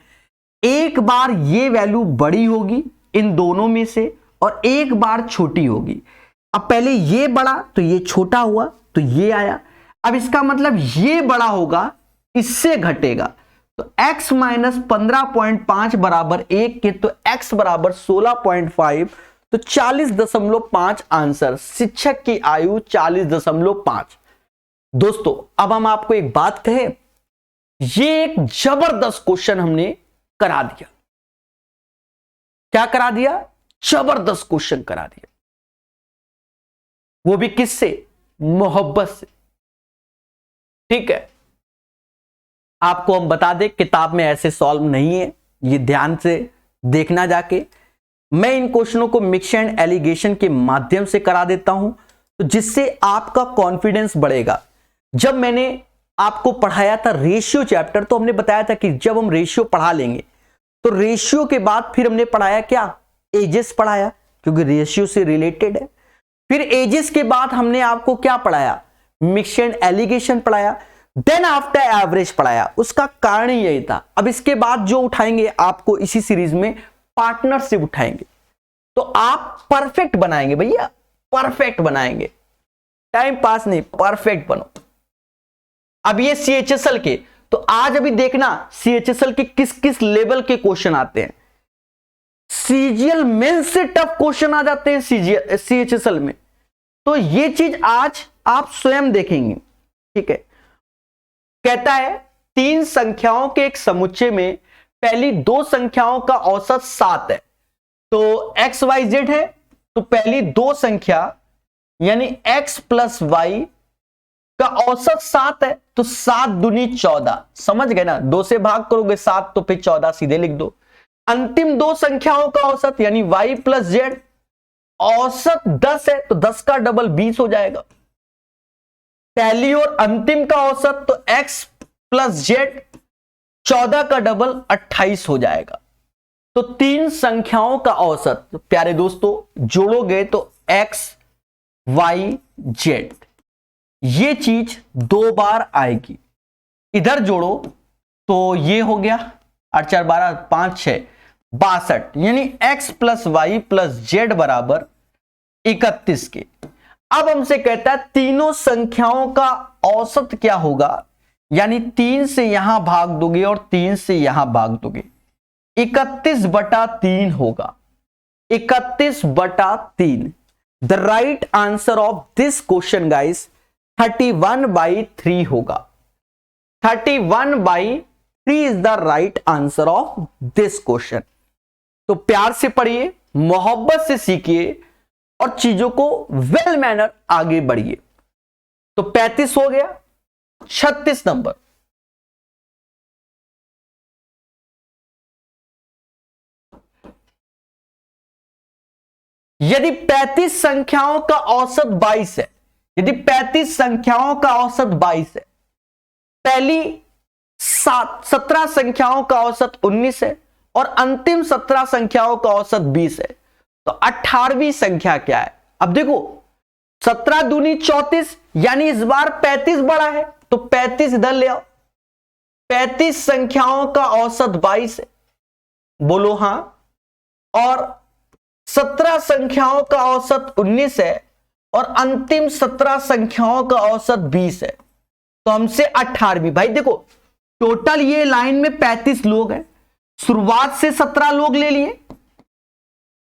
एक बार ये वैल्यू बड़ी होगी इन दोनों में से और एक बार छोटी होगी। अब पहले ये बड़ा तो ये छोटा हुआ तो ये आया, अब इसका मतलब ये बड़ा होगा इससे घटेगा, तो x माइनस 15.5 बराबर 1 के, तो x बराबर 16.5, तो 40.5 आंसर। शिक्षक की आयु 40.5। दोस्तों अब हम आपको एक बात कहें, ये एक जबरदस्त क्वेश्चन हमने करा दिया। क्या करा दिया? जबरदस्त क्वेश्चन करा दिया, वो भी किससे? मोहब्बत से, ठीक है। आपको हम बता दें किताब में ऐसे सॉल्व नहीं है, ये ध्यान से देखना जाके। मैं इन क्वेश्चनों को मिक्स एंड एलिगेशन के माध्यम से करा देता हूं, तो जिससे आपका कॉन्फिडेंस बढ़ेगा। जब मैंने आपको पढ़ाया था रेशियो चैप्टर, तो हमने बताया था कि जब हम रेशियो पढ़ा लेंगे तो रेशियो के बाद फिर हमने पढ़ाया क्या, एजेस पढ़ाया, क्योंकि रेशियो से रिलेटेड है। फिर एजेस के बाद हमने आपको क्या पढ़ाया, मिक्स एंड एलिगेशन पढ़ाया, देन आफ्टर एवरेज पढ़ाया। उसका कारण यही था। अब इसके बाद जो उठाएंगे आपको इसी सीरीज में पार्टनरशिप उठाएंगे, तो आप परफेक्ट बनाएंगे भैया, परफेक्ट बनाएंगे, टाइम पास नहीं, परफेक्ट बनो। अब ये CHSL के, तो आज अभी देखना CHSL के किस किस लेवल के क्वेश्चन आते हैं। CGL मेन से टफ क्वेश्चन आ जाते हैं CHSL में, तो ये चीज आज आप स्वयं देखेंगे, ठीक है। कहता है 3 संख्याओं के एक समुच्चय में पहली 2 संख्याओं का औसत 7 है। तो XYZ है, तो पहली 2 संख्या यानी X प्लस Y का औसत 7 है, तो 7 दूनी 14, समझ गए ना, 2 से भाग करोगे 7 तो फिर 14 सीधे लिख दो। अंतिम 2 संख्याओं का औसत यानी Y प्लस Z, औसत 10 है, तो 10 का डबल 20 हो जाएगा। पहली और अंतिम का औसत तो X प्लस Z, 14 का डबल 28 हो जाएगा। तो 3 संख्याओं का औसत, तो प्यारे दोस्तों जोड़ोगे तो X Y Z, ये चीज 2 बार आएगी। इधर जोड़ो तो ये हो गया 8 4 12 5 6 62, यानी X plus Y plus Z बराबर 31 के। अब हमसे कहता है तीनों संख्याओं का औसत क्या होगा, यानी 3 से यहां भाग दोगे और 3 से यहां भाग दोगे, 31/3 होगा, 31/3। The right answer of this question guys 31/3 होगा। 31/3 is the right answer of this question. तो प्यार से पढ़िए, मोहब्बत से सीखिए और चीजों को वेल मैनर आगे बढ़िए। तो 35 हो गया। 36 नंबर, यदि 35 संख्याओं का औसत 22 है, यदि 35 संख्याओं का औसत 22 है, पहली 17 संख्याओं का औसत 19 है और अंतिम 17 संख्याओं का औसत 20 है, तो 18वीं संख्या क्या है। अब देखो 17 दूनी 34, यानी इस बार 35 बड़ा है, तो 35 इधर ले आओ। 35 संख्याओं का औसत 22 है, बोलो हां, और 17 संख्याओं का औसत 19 है और अंतिम 17 संख्याओं का औसत 20 है, तो हमसे 18वीं। भाई देखो टोटल ये लाइन में 35 लोग हैं, शुरुआत से 17 लोग ले लिए,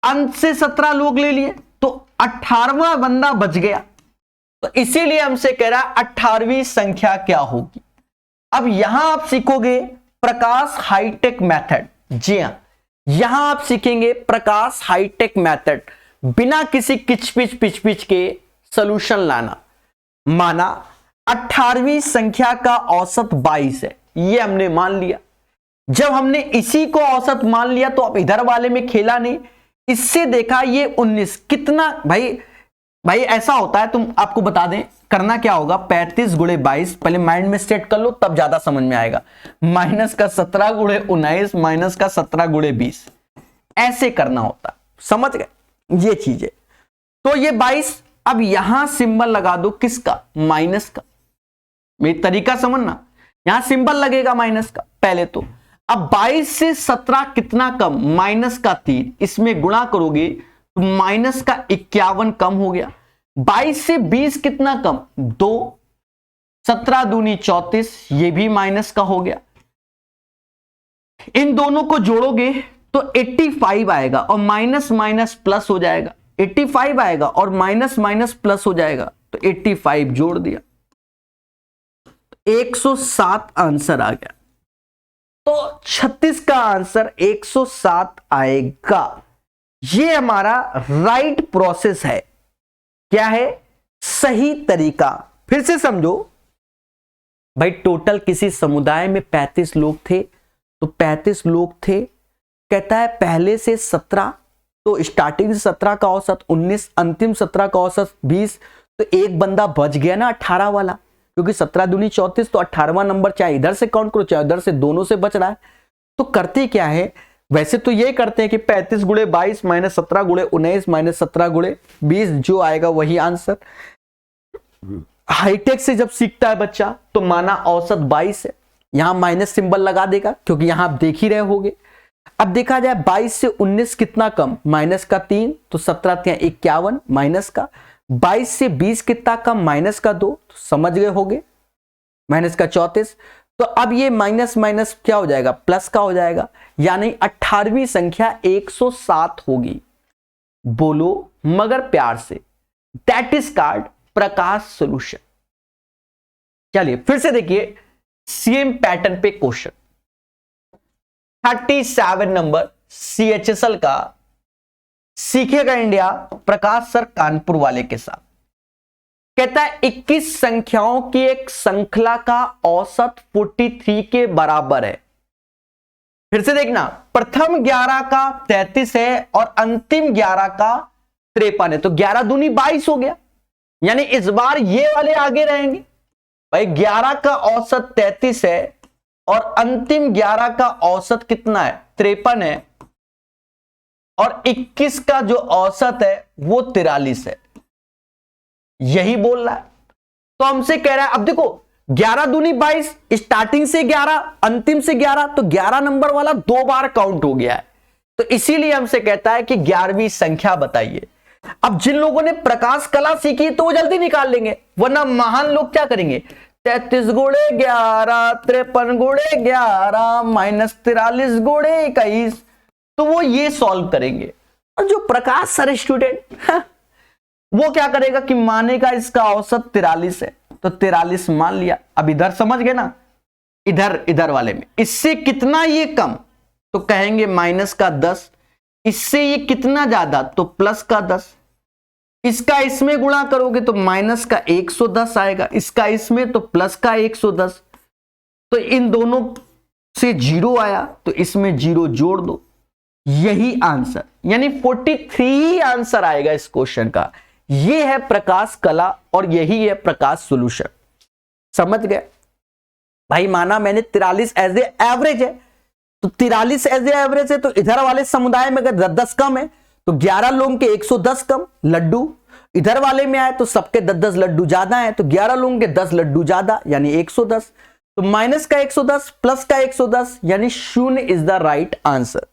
अंत से 17 लोग ले लिए, तो 18वां बंदा बच गया। तो इसीलिए हमसे कह रहा है 18वीं संख्या क्या होगी। अब यहां आप सीखोगे प्रकाश हाईटेक मेथड। जी हां, यहां आप सीखेंगे प्रकाश हाईटेक मेथड, बिना किसी किचपिच के सॉल्यूशन लाना। माना 18वीं संख्या का औसत 22 है, ये हमने मान लिया। जब हमने इसी को औसत मान लिया तो अब इधर वाले में खेला नहीं, इससे देखा ये 19 कितना। भाई ऐसा होता है, तुम आपको बता दें करना क्या होगा, 35 गुणे 22 पहले माइंड में सेट कर लो, तब ज्यादा समझ में आएगा। माइनस का 17 गुणे 19, माइनस का 17 गुणे 20, ऐसे करना होता, समझ गए ये चीज है। तो ये 22, अब यहां सिंबल लगा दो किसका, माइनस का। मेरी तरीका समझना, यहां सिंबल लगेगा माइनस का पहले तो। अब 22 से 17 कितना कम, माइनस का 3, इसमें गुणा करोगे तो माइनस का 51 कम हो गया। 22 से 20 कितना कम, 2, 17 दूनी 34, ये भी माइनस का हो गया। इन दोनों को जोड़ोगे तो 85 आएगा और माइनस माइनस प्लस हो जाएगा, 85 आएगा और माइनस माइनस प्लस हो जाएगा, तो 85 जोड़ दिया, 107 आंसर आ गया। तो 36 का आंसर 107 आएगा। ये हमारा राइट प्रोसेस है। क्या है, सही तरीका। फिर से समझो भाई, टोटल किसी समुदाय में 35 लोग थे, तो 35 लोग थे। कहता है पहले से 17, तो स्टार्टिंग से 17 का औसत 19, अंतिम 17 का औसत 20, तो एक बंदा बच गया ना 18 वाला, क्योंकि 17 दूनी 34, तो 18वां नंबर चाहे इधर से काउंट करो चाहे उधर से, दोनों से बच रहा है। तो करते क्या है, वैसे तो ये करते हैं कि 35 गुणे 22 माइनस 17 गुणे 19 माइनस 17 गुणे 20, जो आएगा वही आंसर। हाईटेक से जब सीखता है बच्चा तो माना औसत 22 है, यहां माइनस सिंबल लगा देगा क्योंकि यहां आप देख ही रहे होगे। अब देखा जाए 22 से 19 कितना कम, माइनस का 3, तो 17 × 51 माइनस का। 22 से 20 कितना कम, माइनस का 2, तो समझ गए होगे, माइनस का 34। तो अब ये माइनस माइनस क्या हो जाएगा, प्लस का हो जाएगा, यानी 18वीं संख्या 107 होगी। बोलो मगर प्यार से, that is called Prakash solution. चलिए फिर से देखिए सेम पैटर्न पे क्वेश्चन 37 नंबर CHSL का, सीखेगा इंडिया, प्रकाश सर कानपुर वाले के साथ। कहता है 21 संख्याओं की एक श्रृंखला का औसत 43 के बराबर है। फिर से देखना, प्रथम 11 का 33 है और अंतिम 11 का 53 है, तो 11 दूनी 22 हो गया, यानी इस बार ये वाले आगे रहेंगे भाई। 11 का औसत 33 है और अंतिम 11 का औसत कितना है, 53 है, और 21 का जो औसत है वो 43 है, यही बोल रहा है। तो हमसे कह रहा है, अब देखो 11 दूनी 22, स्टार्टिंग से 11 अंतिम से 11, तो 11 नंबर वाला 2 बार काउंट हो गया है, तो इसीलिए हमसे कहता है कि 11वीं संख्या बताइए। अब जिन लोगों ने प्रकाश कला सीखी तो वो जल्दी निकाल लेंगे, वरना महान लोग क्या करेंगे, 33 गुणे 11, 53 गुणे 11 माइनस 43 गुणे 21, तो वो ये सॉल्व करेंगे। और जो प्रकाश सर स्टूडेंट वो क्या करेगा कि मानेगा इसका औसत 43 है, तो 43 मान लिया। अब इधर समझ गए ना, इधर वाले में इससे कितना ये कम, तो कहेंगे माइनस का 10, इससे ये कितना ज्यादा, तो प्लस का 10, इसका इसमें गुणा करोगे तो माइनस का 110 आएगा, इसका इसमें तो प्लस का 110, तो इन दोनों से 0 आया तो इसमें 0 जोड़ दो, यही आंसर, यानी 43 ही आंसर आएगा इस क्वेश्चन का। ये है प्रकाश कला और यही है प्रकाश सॉल्यूशन। समझ गए भाई, माना मैंने 43 एज ए एवरेज है, तो 43 एज ए एवरेज है, तो इधर वाले समुदाय में अगर 10 कम है तो 11 लोगों के 110 कम लड्डू, इधर वाले में आए तो सबके 10 लड्डू ज्यादा है, तो 11 लोगों के 10 लड्डू ज्यादा यानी 110, तो माइनस का 110 प्लस का 110 यानी 0 इज द राइट आंसर।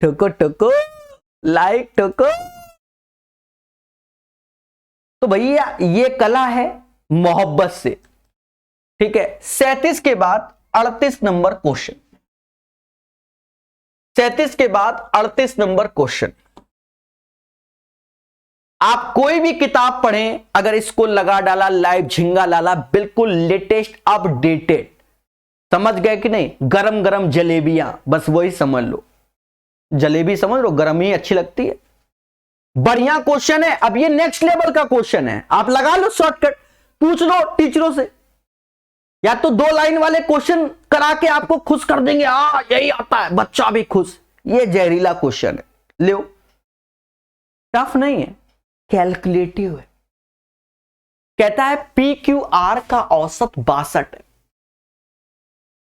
ठोको ठोको लाइक ठोको। तो भैया ये कला है मोहब्बत से, ठीक है। 37 के बाद 38 नंबर क्वेश्चन, 37 के बाद 38 नंबर क्वेश्चन। आप कोई भी किताब पढ़ें, अगर इसको लगा डाला लाइव झिंगा लाला, बिल्कुल लेटेस्ट अपडेटेड, समझ गए कि नहीं। गरम गरम जलेबियां, बस वही समझ लो, जलेबी समझ लो, गरम ही अच्छी लगती है। बढ़िया क्वेश्चन है। अब ये नेक्स्ट लेवल का क्वेश्चन है, आप लगा लो शॉर्टकट, पूछ लो टीचरों से, या तो 2 लाइन वाले क्वेश्चन करा के आपको खुश कर देंगे, यही आता है बच्चा भी खुश। ये जहरीला क्वेश्चन है, लो, टफ नहीं है, कैलकुलेटिव है। कहता है PQR का औसत 62 है।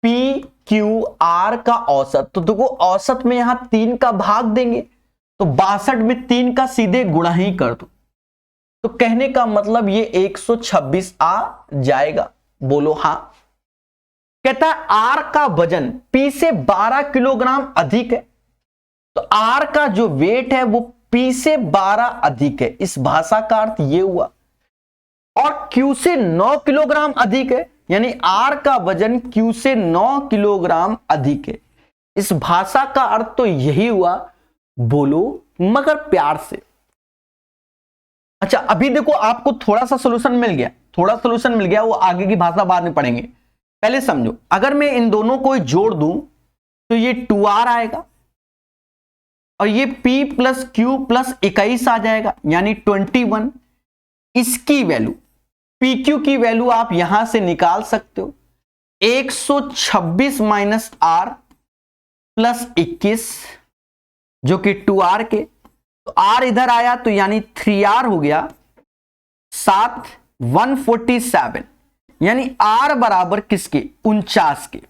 PQR का औसत, तो देखो औसत में यहां 3 का भाग देंगे, तो 62 में 3 का सीधे गुणा ही कर दो, तो कहने का मतलब ये 126 आ जाएगा। बोलो हां। कहता है R का वजन P से 12 किलोग्राम अधिक है, तो R का जो वेट है वो P से 12 अधिक है, इस भाषा का अर्थ ये हुआ। और Q से 9 किलोग्राम अधिक है, यानी R का वजन Q से 9 किलोग्राम अधिक है, इस भाषा का अर्थ तो यही हुआ। बोलो मगर प्यार से। अच्छा अभी देखो आपको थोड़ा सा सॉल्यूशन मिल गया, थोड़ा सॉल्यूशन मिल गया, वो आगे की भाषा बाद में पढ़ेंगे। पहले समझो, अगर मैं इन दोनों को जोड़ दूं तो ये 2R आएगा और ये P प्लस Q प्लस 21 आ जाएगा, यानी 21। इसकी वैल्यू PQ की वैल्यू आप यहां से निकाल सकते हो, 126 माइनस R प्लस 21 जो कि 2R के, तो R इधर आया तो यानी 3R हो गया, 7 147, यानी R बराबर किसके, 49 के।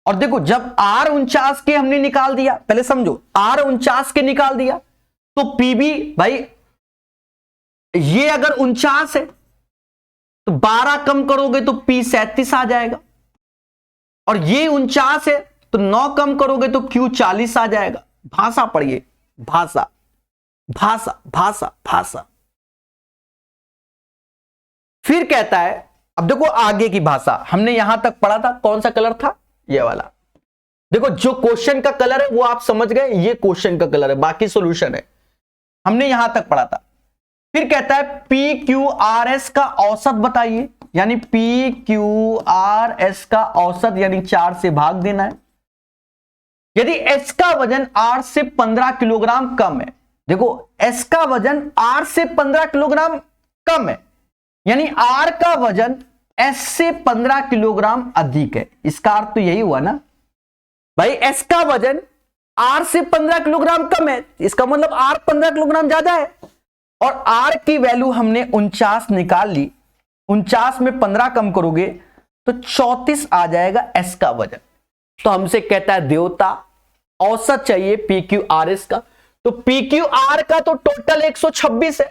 और देखो जब R 49 के हमने निकाल दिया, पहले समझो, R 49 के निकाल दिया तो PB भाई ये अगर 49 है तो 12 कम करोगे तो P 37 आ जाएगा, और ये 49 है तो 9 कम करोगे तो Q 40 आ जाएगा। भाषा पढ़िए, भाषा भाषा भाषा भाषा। फिर कहता है, अब देखो आगे की भाषा हमने यहां तक पढ़ा था, कौन सा कलर था, ये वाला। देखो जो क्वेश्चन का कलर है वो आप समझ गए, ये क्वेश्चन का कलर है, बाकी सॉल्यूशन है, हमने यहां तक पढ़ा था। फिर कहता है PQRS का औसत बताइए, यानी PQRS का औसत यानी 4 से भाग देना है। यदि S का वजन R से 15 किलोग्राम कम है, देखो S का वजन R से 15 किलोग्राम कम है, यानी R का वजन S से 15 किलोग्राम अधिक है। इसका अर्थ तो यही हुआ ना भाई, S का वजन R से 15 किलोग्राम कम है, इसका मतलब R 15 किलोग्राम ज्यादा है, और R की वैल्यू हमने 49 निकाल ली। 49 में 15 कम करोगे तो 34 आ जाएगा S का वजन। तो हमसे कहता है देवता औसत चाहिए PQRS का, तो PQR का तो टोटल 126 है,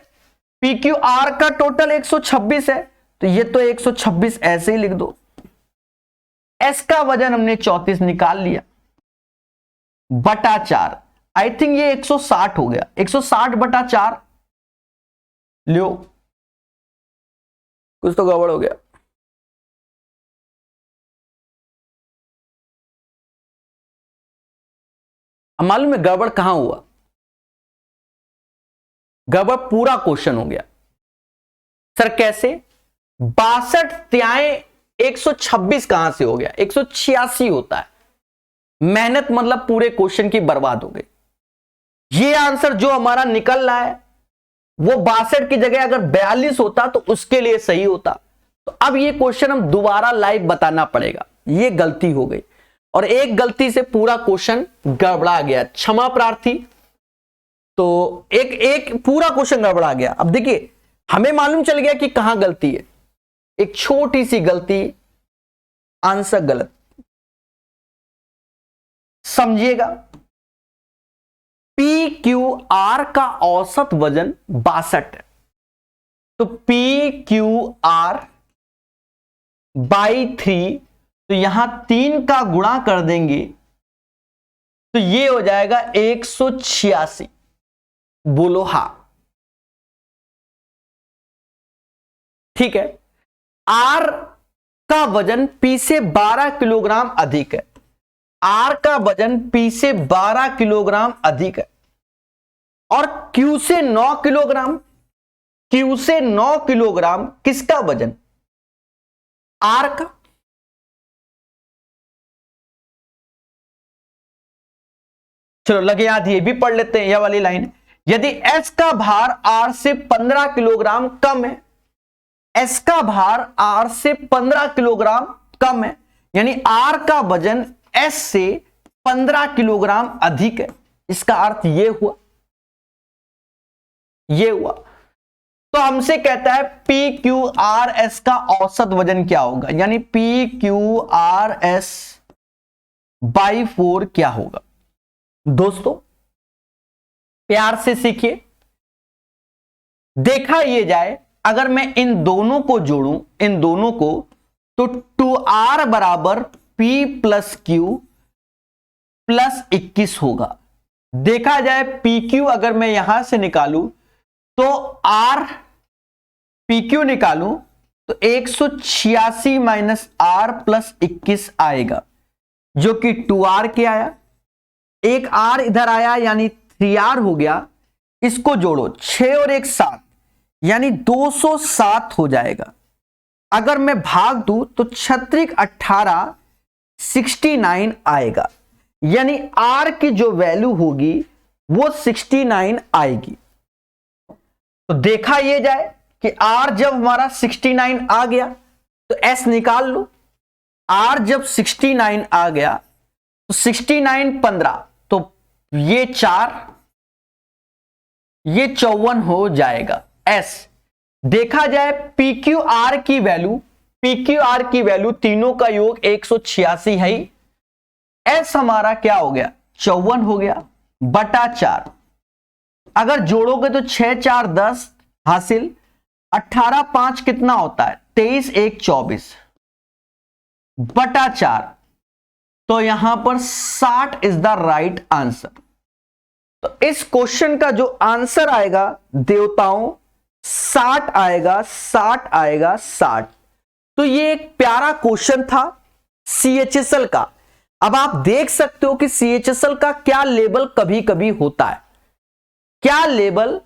PQR का टोटल 126 है, तो ये तो 126 ऐसे ही लिख दो। S का वजन हमने 34 निकाल लिया, बटा 4, आई थिंक ये 160 हो गया, 160 बटा 4 लो, कुछ तो गड़बड़ हो गया। अब मालूम है गड़बड़ कहां हुआ, गड़बड़ पूरा क्वेश्चन हो गया। सर कैसे, 62 त्याएं 126 कहां से हो गया, 186 होता है, मेहनत मतलब पूरे क्वेश्चन की बर्बाद हो गई। ये आंसर जो हमारा निकल रहा है वो 62 की जगह अगर 42 होता तो उसके लिए सही होता। तो अब ये क्वेश्चन हम दोबारा लाइव बताना पड़ेगा, ये गलती हो गई, और एक गलती से पूरा क्वेश्चन गड़बड़ा गया, क्षमा प्रार्थी। तो एक पूरा क्वेश्चन गड़बड़ा गया। अब देखिए हमें मालूम चल गया कि कहां गलती है, एक छोटी सी गलती, आंसर गलत, समझिएगा। PQR का औसत वजन 62 है, तो PQR बाई 3, तो यहां 3 का गुणा कर देंगे तो ये हो जाएगा 186। बोलो हा, ठीक है। R का वजन P से 12 किलोग्राम अधिक है, R का वजन P से 12 किलोग्राम अधिक है, और Q से 9 किलोग्राम, Q से 9 किलोग्राम किसका वजन, R का। चलो लगे याद, ये भी पढ़ लेते हैं, यह वाली लाइन। यदि S का भार R से 15 किलोग्राम कम है, S का भार R से 15 किलोग्राम कम है, यानी R का वजन S से 15 किलोग्राम अधिक है, इसका अर्थ ये हुआ, ये हुआ। तो हमसे कहता है PQRS का औसत वजन क्या होगा, यानी PQRS बाई 4 क्या होगा। दोस्तों प्यार से सीखिए, देखा ये जाए अगर मैं इन दोनों को जोड़ूं, इन दोनों को, तो 2R बराबर P प्लस Q प्लस 21 होगा। देखा जाए PQ अगर मैं यहां से निकालूं तो R PQ निकालूं तो 186 माइनस R प्लस 21 आएगा, जो कि 2R के आया, एक R इधर आया यानी 3R हो गया, इसको जोड़ो 6 और 1 7, यानी 207 हो जाएगा। अगर मैं भाग दूं तो 6 18 69 आएगा, यानी R की जो वैल्यू होगी वो 69 आएगी। तो देखा ये जाए कि R जब हमारा 69 आ गया तो S निकाल लो, R जब 69 आ गया तो 69 15, तो ये 4, ये 54 हो जाएगा S, देखा जाए PQR की वैल्यू तीनों का योग 186 है ही। एस हमारा क्या हो गया 54 हो गया बटा 4। अगर जोड़ोगे तो 6 4 10 हासिल, 18 5 कितना होता है 23 1 24 बटा 4। तो यहां पर 60 इज द राइट आंसर। तो इस क्वेश्चन का जो आंसर आएगा देवताओं 60 आएगा 60 आएगा 60। तो ये एक प्यारा क्वेश्चन था CHSL का। अब आप देख सकते हो कि CHSL का क्या लेवल कभी कभी होता है, क्या लेवल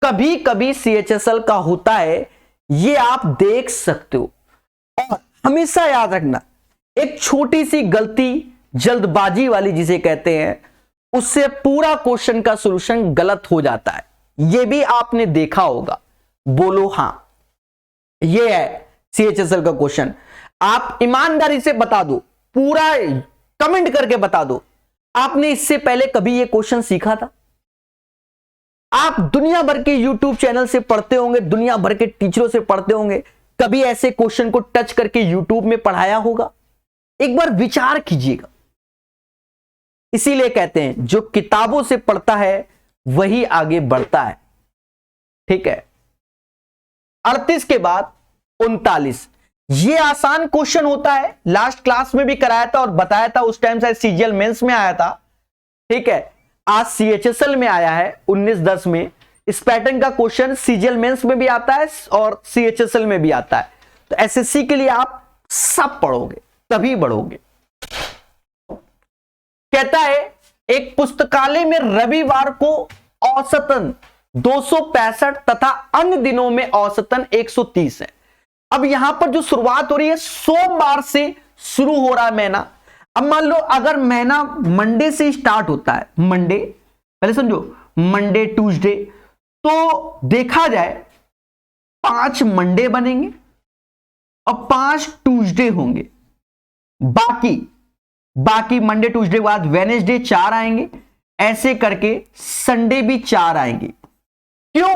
कभी कभी CHSL का होता है, ये आप देख सकते हो। और हमेशा याद रखना, एक छोटी सी गलती जल्दबाजी वाली जिसे कहते हैं, उससे पूरा क्वेश्चन का सॉल्यूशन गलत हो जाता है। यह भी आपने देखा होगा। बोलो हां, यह है CHSL का क्वेश्चन। आप ईमानदारी से बता दो, पूरा कमेंट करके बता दो, आपने इससे पहले कभी यह क्वेश्चन सीखा था? आप दुनिया भर के YouTube चैनल से पढ़ते होंगे, दुनिया भर के टीचरों से पढ़ते होंगे, कभी ऐसे क्वेश्चन को टच करके YouTube में पढ़ाया होगा? एक बार विचार कीजिएगा। इसीलिए कहते हैं जो किताबों से पढ़ता है वही आगे बढ़ता है। ठीक है, 38 के बाद 39, ये आसान क्वेश्चन होता है, लास्ट क्लास में भी कराया था और बताया था, उस टाइम शायद CGL मेंस में आया था। ठीक है, आज CHSL में आया है 19-10 में। इस पैटर्न का क्वेश्चन CGL मेंस में भी आता है और CHSL में भी आता है। तो SSC के लिए आप सब पढ़ोगे तभी बढ़ोगे। कहता है एक पुस्तकालय में रविवार को औसतन 265 तथा अन्य दिनों में औसतन 130 है। अब यहां पर जो शुरुआत हो रही है, सोमवार से शुरू हो रहा है महीना। अब मान लो अगर महीना मंडे से स्टार्ट होता है, मंडे पहले समझो, मंडे ट्यूसडे, तो देखा जाए 5 मंडे बनेंगे और 5 ट्यूसडे होंगे। बाकी मंडे ट्यूसडे के बाद वेडनेसडे 4 आएंगे, ऐसे करके संडे भी 4 आएंगे। क्यों?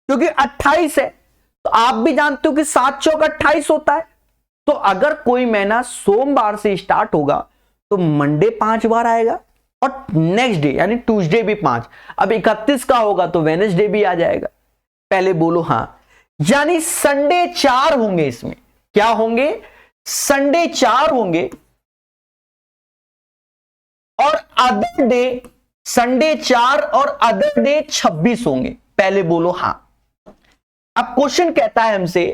क्योंकि 28 है, तो आप भी जानते हो कि 7 चौक 28 होता है। तो अगर कोई महीना सोमवार से स्टार्ट होगा तो मंडे 5 बार आएगा और नेक्स्ट डे यानी ट्यूसडे भी 5। अब 31 का होगा तो वेडनेसडे भी आ जाएगा। पहले बोलो हां, यानी संडे 4 होंगे। इसमें क्या होंगे? संडे 4 होंगे और अदर डे, संडे 4 और अदर डे 26 होंगे। पहले बोलो हां। अब क्वेश्चन कहता है हमसे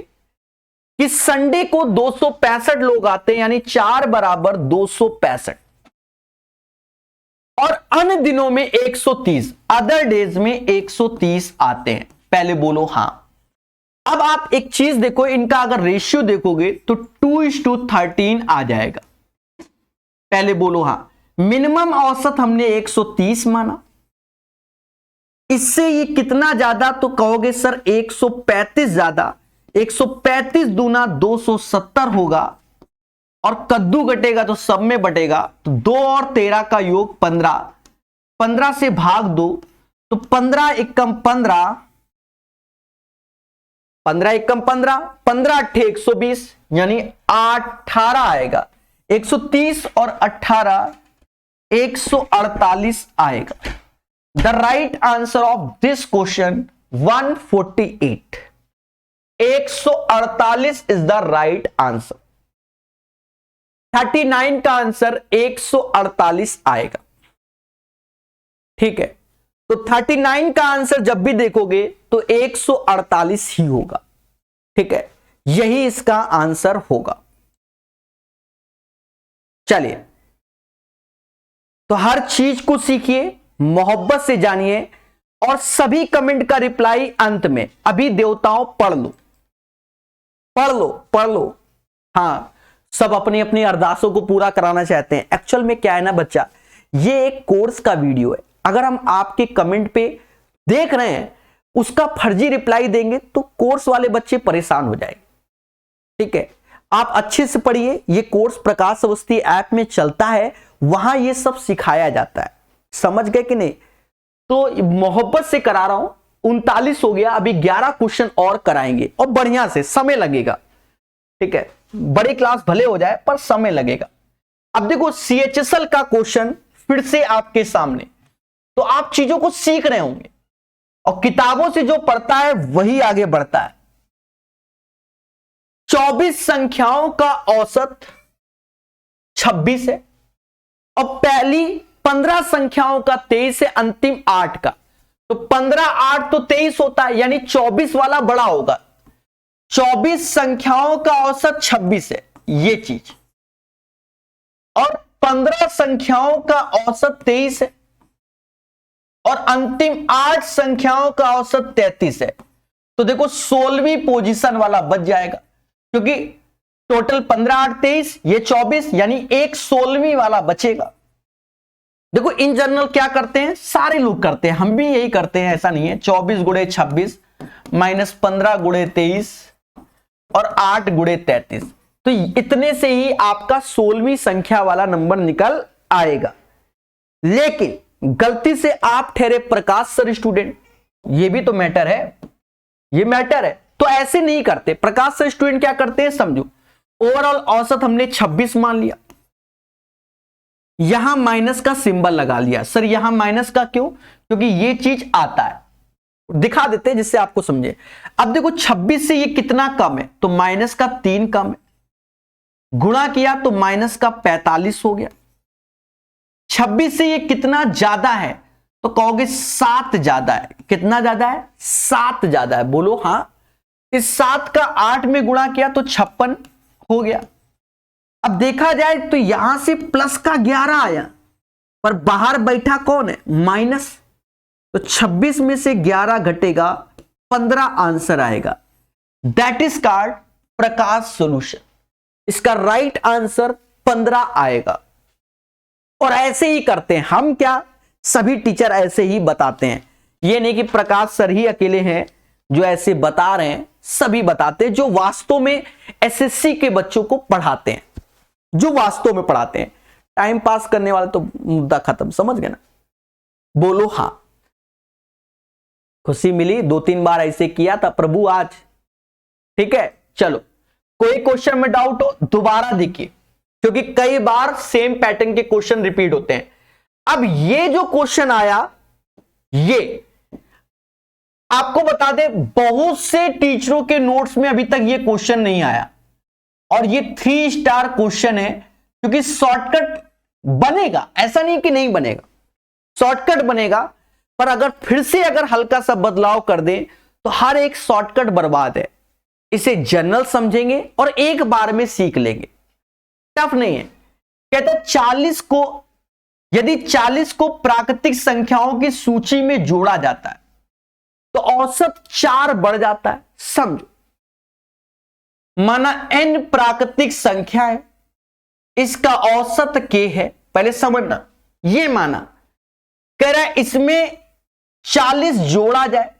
कि संडे को 265 लोग आते हैं, यानी 4 बराबर 265, और अन्य दिनों में 130, अदर डेज में 130 आते हैं। पहले बोलो हां। अब आप एक चीज देखो, इनका अगर रेशियो देखोगे तो 2:13 आ जाएगा। पहले बोलो हां। मिनिमम औसत हमने 130 माना, इससे ये कितना ज्यादा तो कहोगे सर 135 ज्यादा। 135 दूना 270 होगा, और कद्दू कटेगा तो सब में बटेगा, तो 2 और 13 का योग 15, 15 से भाग दो तो 15 एकम 15, 15 एकम 15, 15 अट्ठे 120, यानी 18 आएगा। 130 और 18 148 आएगा। The right answer of this question 148, 148 is the right answer. 39 का आंसर 148 आएगा। ठीक है, तो 39 का आंसर जब भी देखोगे तो 148 ही होगा। ठीक है, यही इसका आंसर होगा। चलिए, तो हर चीज को सीखिए, मोहब्बत से जानिए, और सभी कमेंट का रिप्लाई अंत में। अभी देवताओं पढ़ लो, पढ़ लो, पढ़ लो। हां, सब अपनी अपनी अरदासों को पूरा कराना चाहते हैं। एक्चुअल में क्या है ना बच्चा, ये एक कोर्स का वीडियो है। अगर हम आपके कमेंट पे देख रहे हैं उसका फर्जी रिप्लाई देंगे तो कोर्स वाले बच्चे परेशान हो जाएंगे। ठीक है, आप अच्छे से पढ़िए। ये कोर्स प्रकाश अवस्थी ऐप में चलता है, वहां ये सब सिखाया जाता है। समझ गए कि नहीं? तो मोहब्बत से करा रहा हूं, 39 हो गया, अभी 11 क्वेश्चन और कराएंगे और बढ़िया से, समय लगेगा, ठीक है, बड़ी क्लास भले हो जाए पर समय लगेगा। अब देखो CHSL का क्वेश्चन फिर से आपके सामने, तो आप चीजों को सीख रहे होंगे और किताबों से जो पढ़ता है वही आगे बढ़ता है। 24 संख्याओं का औसत 26 है और पहली 15 संख्याओं का 23 है, अंतिम 8 का, तो 15 8 तो 23 होता है, यानी 24 वाला बड़ा होगा। 24 संख्याओं का औसत 26 है, ये चीज, और 15 संख्याओं का औसत 23 है और अंतिम 8 संख्याओं का औसत 33 है। तो देखो 16वीं पोजीशन वाला बच जाएगा, क्योंकि टोटल 15 8 23, ये 24, यानी एक 16वीं वाला बचेगा। देखो इन जनरल क्या करते हैं, सारे लोग करते हैं, हम भी यही करते हैं, ऐसा नहीं है। 24 गुणे 26 माइनस 15 गुणे 23 और 8 गुणे 33, तो इतने से ही आपका 16वीं संख्या वाला नंबर निकल आएगा। लेकिन गलती से आप ठहरे प्रकाश सर स्टूडेंट, ये भी तो मैटर है, ये मैटर है, तो ऐसे नहीं करते। प्रकाश सर स्टूडेंट क्या करते हैं, समझो, ओवरऑल औसत हमने 26 मान लिया, यहां माइनस का सिंबल लगा लिया। सर यहां माइनस का क्यों, क्योंकि ये चीज आता है, दिखा देते हैं जिससे आपको समझे। अब देखो 26 से ये कितना कम है, तो माइनस का 3 कम है, गुणा किया तो माइनस का 45 हो गया। 26 से ये कितना ज्यादा है, तो कहोगे 7 ज्यादा है। कितना ज्यादा है, 7 ज्यादा है, बोलो हां। इस 7 का 8 में गुणा किया तो 56 हो गया। अब देखा जाए तो यहां से प्लस का 11 आया, पर बाहर बैठा कौन है, माइनस, तो 26 में से 11 घटेगा, 15 आंसर आएगा। That is called Prakash solution. इसका राइट आंसर 15 आएगा। और ऐसे ही करते हैं हम, क्या सभी टीचर ऐसे ही बताते हैं, ये नहीं कि प्रकाश सर ही अकेले हैं जो ऐसे बता रहे हैं, सभी बताते हैं जो वास्तव में एसएससी के बच्चों को पढ़ाते हैं, जो वास्तव में पढ़ाते हैं। टाइम पास करने वाले तो मुद्दा खत्म, समझ गए ना, बोलो हां। खुशी मिली, 2-3 बार ऐसे किया था प्रभु आज, ठीक है। चलो कोई क्वेश्चन में डाउट हो दोबारा देखिए, क्योंकि कई बार सेम पैटर्न के क्वेश्चन रिपीट होते हैं। अब ये जो क्वेश्चन आया, ये आपको बता दे, बहुत से टीचरों के नोट्स में अभी तक ये क्वेश्चन नहीं आया, और ये 3 स्टार क्वेश्चन है, क्योंकि शॉर्टकट बनेगा, ऐसा नहीं कि नहीं बनेगा, शॉर्टकट बनेगा, पर अगर फिर से अगर हल्का सा बदलाव कर दें तो हर एक शॉर्टकट बर्बाद है। इसे जनरल समझेंगे और एक बार में सीख लेंगे, टफ नहीं है। कहते 40 को, यदि 40 को प्राकृतिक संख्याओं की सूची में जोड़ा जाता है तो औसत 4 बढ़ जाता है। समझो, माना n प्राकृतिक संख्या है, इसका औसत k है, पहले समझना, ये माना कह रहा है इसमें 40 जोड़ा जाए,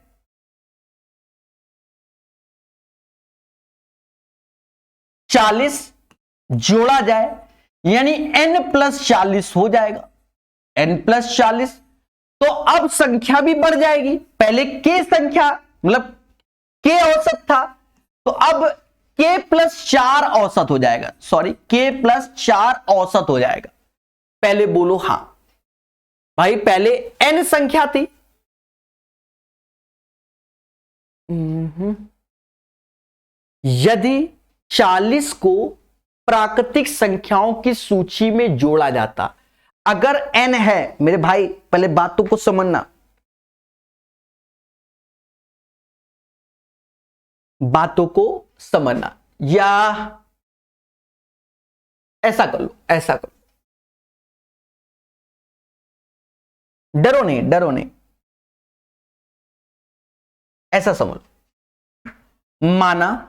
जोड़ा जाए, यानी n+40 हो जाएगा, n+40। तो अब संख्या भी बढ़ जाएगी, पहले k संख्या मतलब k औसत था, तो अब k+4 औसत हो जाएगा, सॉरी k+4 औसत हो जाएगा। पहले बोलो हां भाई, पहले n संख्या थी, यदि 40 को प्राकृतिक संख्याओं की सूची में जोड़ा जाता, अगर n है मेरे भाई, पहले बातों को समझना, बातों को समझना, या ऐसा कर लो, ऐसा कर लो, डरो नहीं, डरो नहीं, ऐसा समझ लो। माना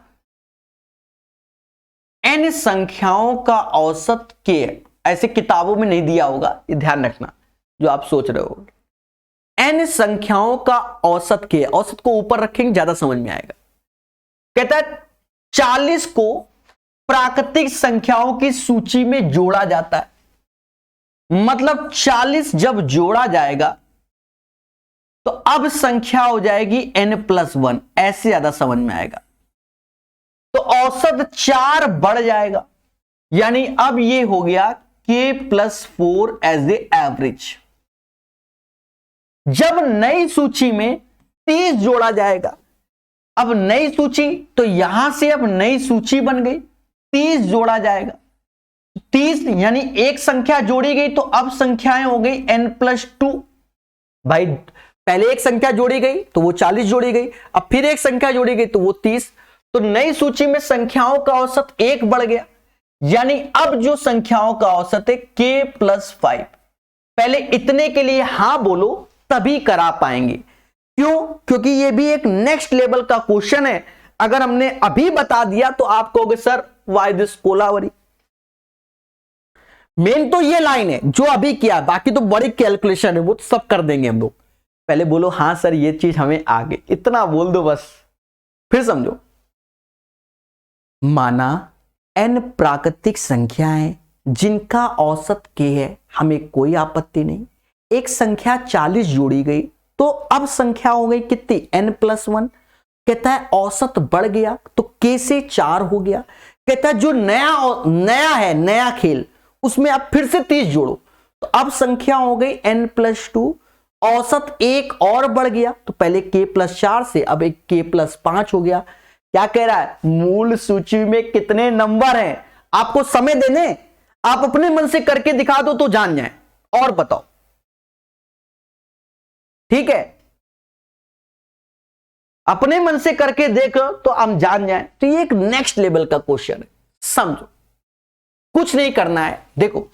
n संख्याओं का औसत k है, ऐसे किताबों में नहीं दिया होगा, ये ध्यान रखना जो आप सोच रहे हो। n संख्याओं का औसत k है, औसत को ऊपर रखेंगे ज्यादा समझ में आएगा। कहता है 40 को प्राकृतिक संख्याओं की सूची में जोड़ा जाता है, मतलब 40 जब जोड़ा जाएगा तो अब संख्या हो जाएगी n+1, ऐसे ज्यादा समझ में आएगा। तो औसत 4 बढ़ जाएगा, यानी अब ये हो गया k+4 एज ए एवरेज। जब नई सूची में 30 जोड़ा जाएगा, अब नई सूची, तो यहां से अब नई सूची बन गई, 30 जोड़ा जाएगा, 30 यानी एक संख्या जोड़ी गई, तो अब संख्याएं हो गई n+2। भाई पहले एक संख्या जोड़ी गई तो वो 40 जोड़ी गई, अब फिर एक संख्या जोड़ी गई तो वो 30। तो नई सूची में संख्याओं का औसत 1 बढ़ गया, यानी अब जो संख्याओं का औसत है k+5। पहले इतने के लिए हां बोलो तभी करा पाएंगे। क्यों? क्योंकि ये भी एक नेक्स्ट लेवल का क्वेश्चन है। अगर हमने अभी बता दिया तो आप कहोगे sir why this Kolaveri. Main तो ये लाइन है जो अभी किया, बाकी तो बड़ी कैलकुलेशन है, वो तो सब कर देंगे हम लोग। पहले बोलो हां सर ये चीज हमें आ गई, इतना बोल दो बस, फिर समझो। माना n प्राकृतिक संख्याएं जिनका औसत k है, हमें कोई आपत्ति नहीं। एक संख्या 40 जोड़ी गई तो अब संख्या हो गई कितनी, n+1। कहता है औसत बढ़ गया तो k से 4 हो गया। कहता है जो नया है, नया खेल, उसमें अब फिर से 30 जोड़ो, तो अब संख्या हो गई n+2। औसत 1 और बढ़ गया, तो पहले k+4 से अब एक k+5 हो गया। क्या कह रहा है, मूल सूची में कितने नंबर हैं, आपको समय देने, आप अपने मन से करके दिखा दो तो जान जाए, और बताओ। ठीक है, अपने मन से करके देखो तो हम जान जाए। तो ये एक नेक्स्ट लेवल का क्वेश्चन है, समझो। कुछ नहीं करना है, देखो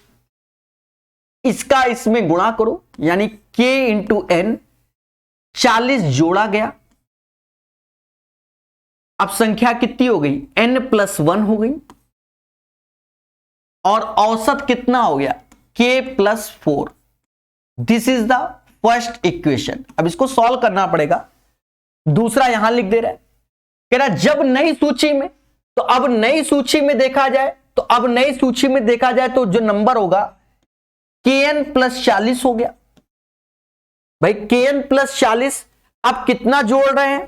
इसका इसमें गुणा करो, यानी k × n, 40 जोड़ा गया, अब संख्या कितनी हो गई, n+1 हो गई, और औसत कितना हो गया, k+4। This is the first equation. अब इसको सॉल्व करना पड़ेगा। दूसरा यहां लिख दे रहा है, कह रहा जब नई सूची में, तो अब नई सूची में देखा जाए, तो अब नई सूची में देखा जाए तो जो नंबर होगा kn+40 हो गया। भाई kn+40, अब कितना जोड़ रहे हैं,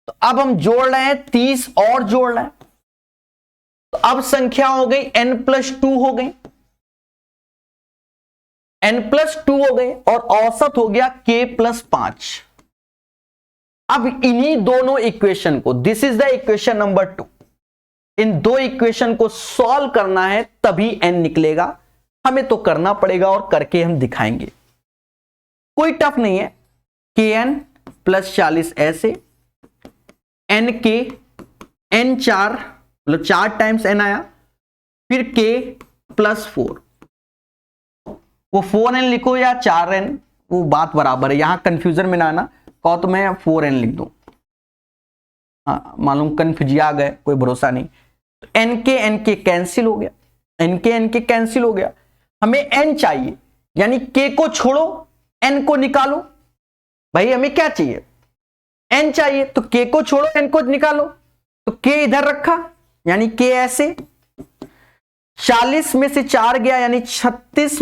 तो अब हम जोड़ रहे हैं 30 और जोड़ रहे हैं, तो अब संख्या हो गई n+2 हो गई, n+2 हो गए, और औसत हो गया k+5। अब इन्हीं दोनों इक्वेशन को, this is the equation number 2, इन दो इक्वेशन को सॉल्व करना है तभी n निकलेगा। हमें तो करना पड़ेगा और करके हम दिखाएंगे, कोई टफ नहीं है। kn+40 ऐसे, n के n 4, मतलब 4 टाइम्स n आया, फिर k+4, वो 4n लिखो या 4n, वो बात बराबर है, यहां कंफ्यूजन में ना आना, कहो तो मैं 4n लिख दूं, हाँ मालूम कंफ्यूज आ गए, कोई भरोसा नहीं। तो n के कैंसिल हो गया, n के कैंसिल हो गया, हमें n चाहिए, यानी k को छोड़ो n को निकालो। भाई हमें क्या चाहिए, n चाहिए, तो k को छोड़ो n को निकालो, तो k इधर रखा, यानी k ऐसे, 40 में से 4 गया, यानी 36 -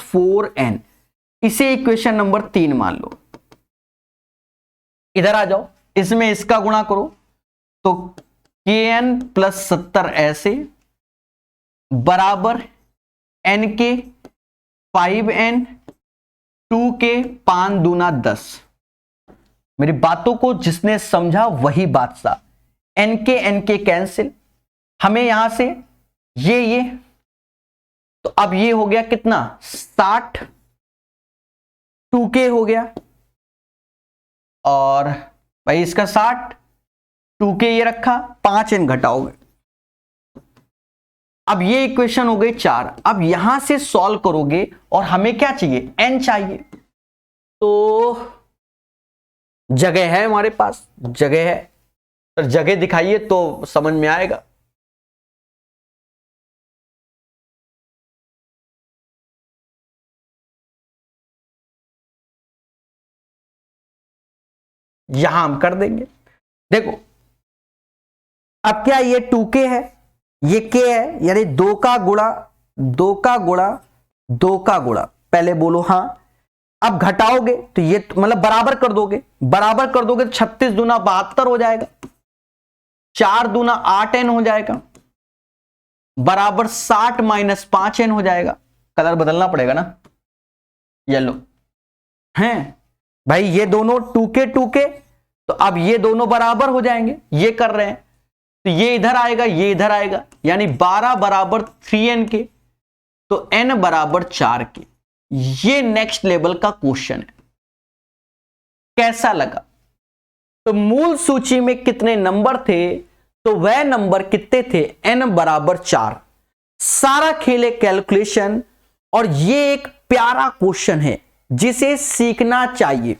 4n, इसे इक्वेशन नंबर 3 मान लो। इधर आ जाओ, इसमें इसका गुणा करो, तो kn+70 ऐसे बराबर n के 5n, 2 के 5 दूना 10। मेरी बातों को जिसने समझा वही बात सा। n के कैंसिल, हमें यहां से ये, तो अब ये हो गया कितना, 60, 2k हो गया, और भाई इसका 60, 2k ये रखा, 5n घटाओगे, अब ये इक्वेशन हो गई 4। अब यहां से सॉल्व करोगे और हमें क्या चाहिए, n चाहिए, तो जगह है हमारे पास, जगह है, तो जगह दिखाइए तो समझ में आएगा। यहां हम कर देंगे, देखो अब क्या, ये 2k है, ये k है, यानी 2 का गुणा 2 का गुणा 2 का गुणा, पहले बोलो हां, अब घटाओगे तो ये मतलब बराबर कर दोगे, बराबर कर दोगे तो 36 दूना 72 हो जाएगा, 4 दूना 8n हो जाएगा, बराबर 60 माइनस 5n हो जाएगा। कलर बदलना पड़ेगा ना, येलो हैं भाई, ये दोनों 2k 2k, तो अब ये दोनों बराबर हो जाएंगे, ये कर रहे हैं तो ये इधर आएगा, ये इधर आएगा, यानी 12 बराबर 3n के, तो n बराबर 4 के। ये नेक्स्ट लेवल का क्वेश्चन है। कैसा लगा? तो मूल सूची में कितने नंबर थे, तो वह नंबर कितने थे, n बराबर 4। सारा खेले कैलकुलेशन, और ये एक प्यारा क्वेश्चन है जिसे सीखना चाहिए।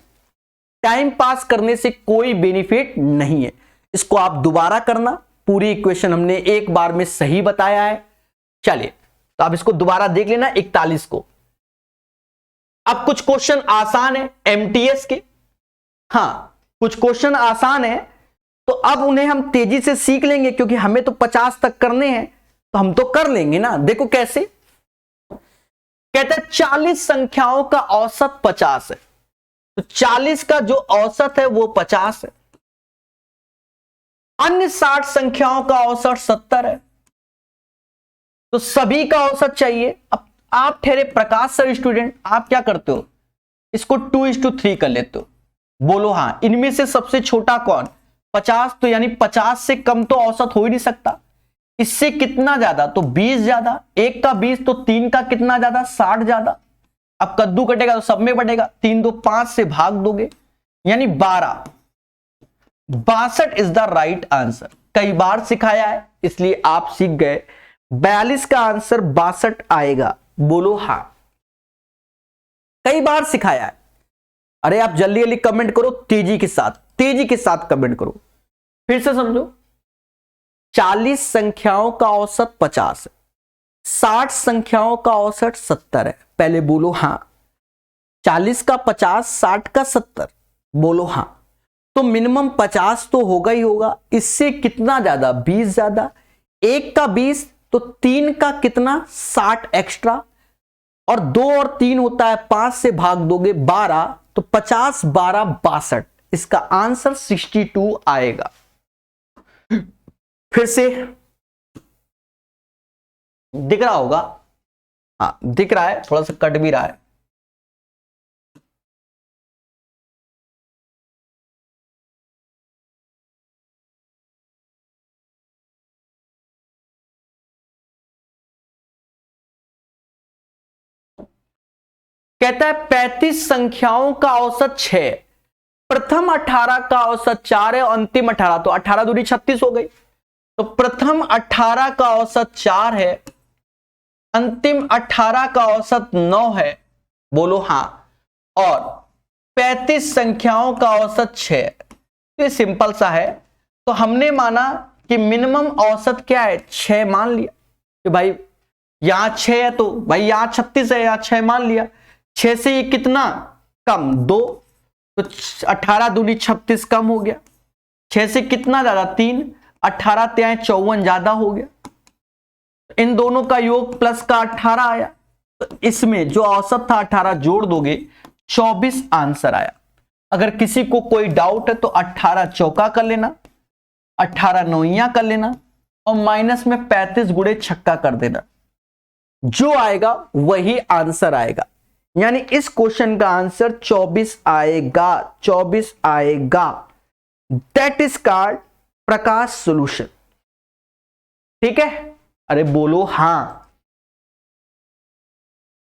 टाइम पास करने से कोई बेनिफिट नहीं है, इसको आप दोबारा करना। पूरी इक्वेशन हमने एक बार में सही बताया है। चलिए तो आप इसको दोबारा देख लेना 41 को। अब कुछ क्वेश्चन आसान है एमटीएस के, हाँ कुछ क्वेश्चन आसान है, तो अब उन्हें हम तेजी से सीख लेंगे क्योंकि हमें तो 50 तक करने हैं, तो हम तो कर लेंगे ना। देखो कैसे, कहते हैं 40 संख्याओं का औसत 50 है, तो 40 का जो औसत है वो 50 है। अन्य 60 संख्याओं का औसत 70 है, तो सभी का औसत चाहिए। अब आप ठहरे प्रकाश सर स्टूडेंट, आप क्या करते हो, इसको 2:3 कर लेते हो। बोलो हाँ, इनमें से सबसे छोटा कौन, 50, तो यानी 50 से कम तो औसत हो ही नहीं सकता। इससे कितना ज्यादा, तो 20 ज्यादा, 1 का 20 तो 3 का कितना ज्यादा, 60 ज्यादा। अब कद्दू कटेगा तो सब में बढ़ेगा, 3 2 5 से भाग दोगे यानी 12। 62 इज द राइट आंसर। कई बार सिखाया है इसलिए आप सीख गए। 42 का आंसर 62 आएगा। बोलो हाँ, कई बार सिखाया है। अरे आप जल्दी जल्दी कमेंट करो, तेजी के साथ, तेजी के साथ कमेंट करो। फिर से समझो, 40 संख्याओं का औसत 50 है, 60 संख्याओं का औसत 70 है। पहले बोलो हाँ, 40 का 50, 60 का 70, बोलो हाँ। तो मिनिमम 50 तो होगा ही होगा, इससे कितना ज्यादा, 20 ज्यादा, 1 का 20 तो 3 का कितना, 60 एक्स्ट्रा, और 2 और 3 होता है 5 से भाग दोगे 12, तो 50 12 62। इसका आंसर 62 आएगा। फिर से दिख रहा होगा, हाँ दिख रहा है, थोड़ा सा कट भी रहा है। कहता है 35 संख्याओं का औसत 6, प्रथम 18 का औसत 4 है और अंतिम 18, तो 18 दूनी 36 हो गई। तो प्रथम 18 का औसत 4 है, अंतिम 18 का औसत 9 है। बोलो हाँ। और 35 संख्याओं का औसत 6, ये सिंपल सा है। तो हमने माना कि मिनिमम औसत क्या है, 6 मान लिया कि भाई यहां 6 है तो भाई यहां 36 है, यहां 6 मान लिया। 6 से ये कितना कम, 2, तो 18 दूनी 36 कम हो गया। 6 से कितना ज्यादा, 3, 18 त्याएं 54 ज्यादा हो गया। इन दोनों का योग प्लस का 18 आया, तो इसमें जो औसत था 18 जोड़ दोगे 24 आंसर आया। अगर किसी को कोई डाउट है तो 18 चौका कर लेना, 18 नौइयां कर लेना, और माइनस में 35 गुणे छक्का कर देना। जो आएगा वही आंसर आएगा, यानी इस क्वेश्चन का आंसर 24 आएगा, 24 आएगा। That is called Prakash solution. ठीक है, अरे बोलो हां।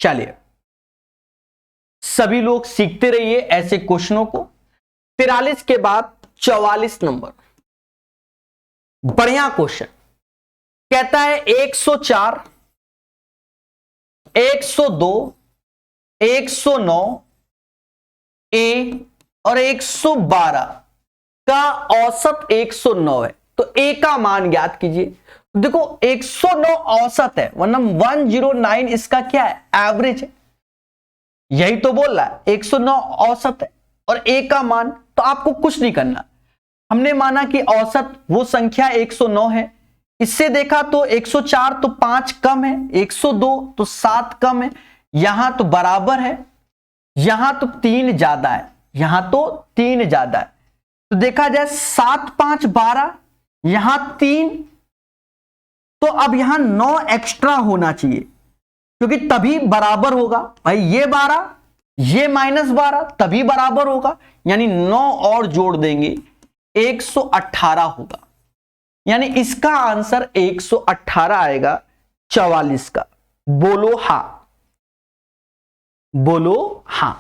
चलिए सभी लोग सीखते रहिए ऐसे क्वेश्चनों को। 43 के बाद 44 नंबर, बढ़िया क्वेश्चन। कहता है 104, 102, 109 ए और 112 का औसत 109 है, तो ए का मान ज्ञात कीजिए। देखो 109 औसत है, वरना 109 इसका क्या है, एवरेज है। यही तो बोल रहा है 109 औसत है और ए का मान, तो आपको कुछ नहीं करना। हमने माना कि औसत वो संख्या 109 है, इससे देखा तो 104 तो 5 कम है, 102 तो 7 कम है, यहां तो बराबर है, यहां तो 3 ज्यादा है, यहां तो 3 ज्यादा है, तो देखा जाए 7 5 12, यहां 3, तो अब यहां 9 एक्स्ट्रा होना चाहिए, क्योंकि तभी बराबर होगा भाई, ये 12 ये -12 तभी बराबर होगा, यानी 9 और जोड़ देंगे 118 होगा, यानी इसका आंसर 118 आएगा 44 का। बोलो हां, बोलो हां।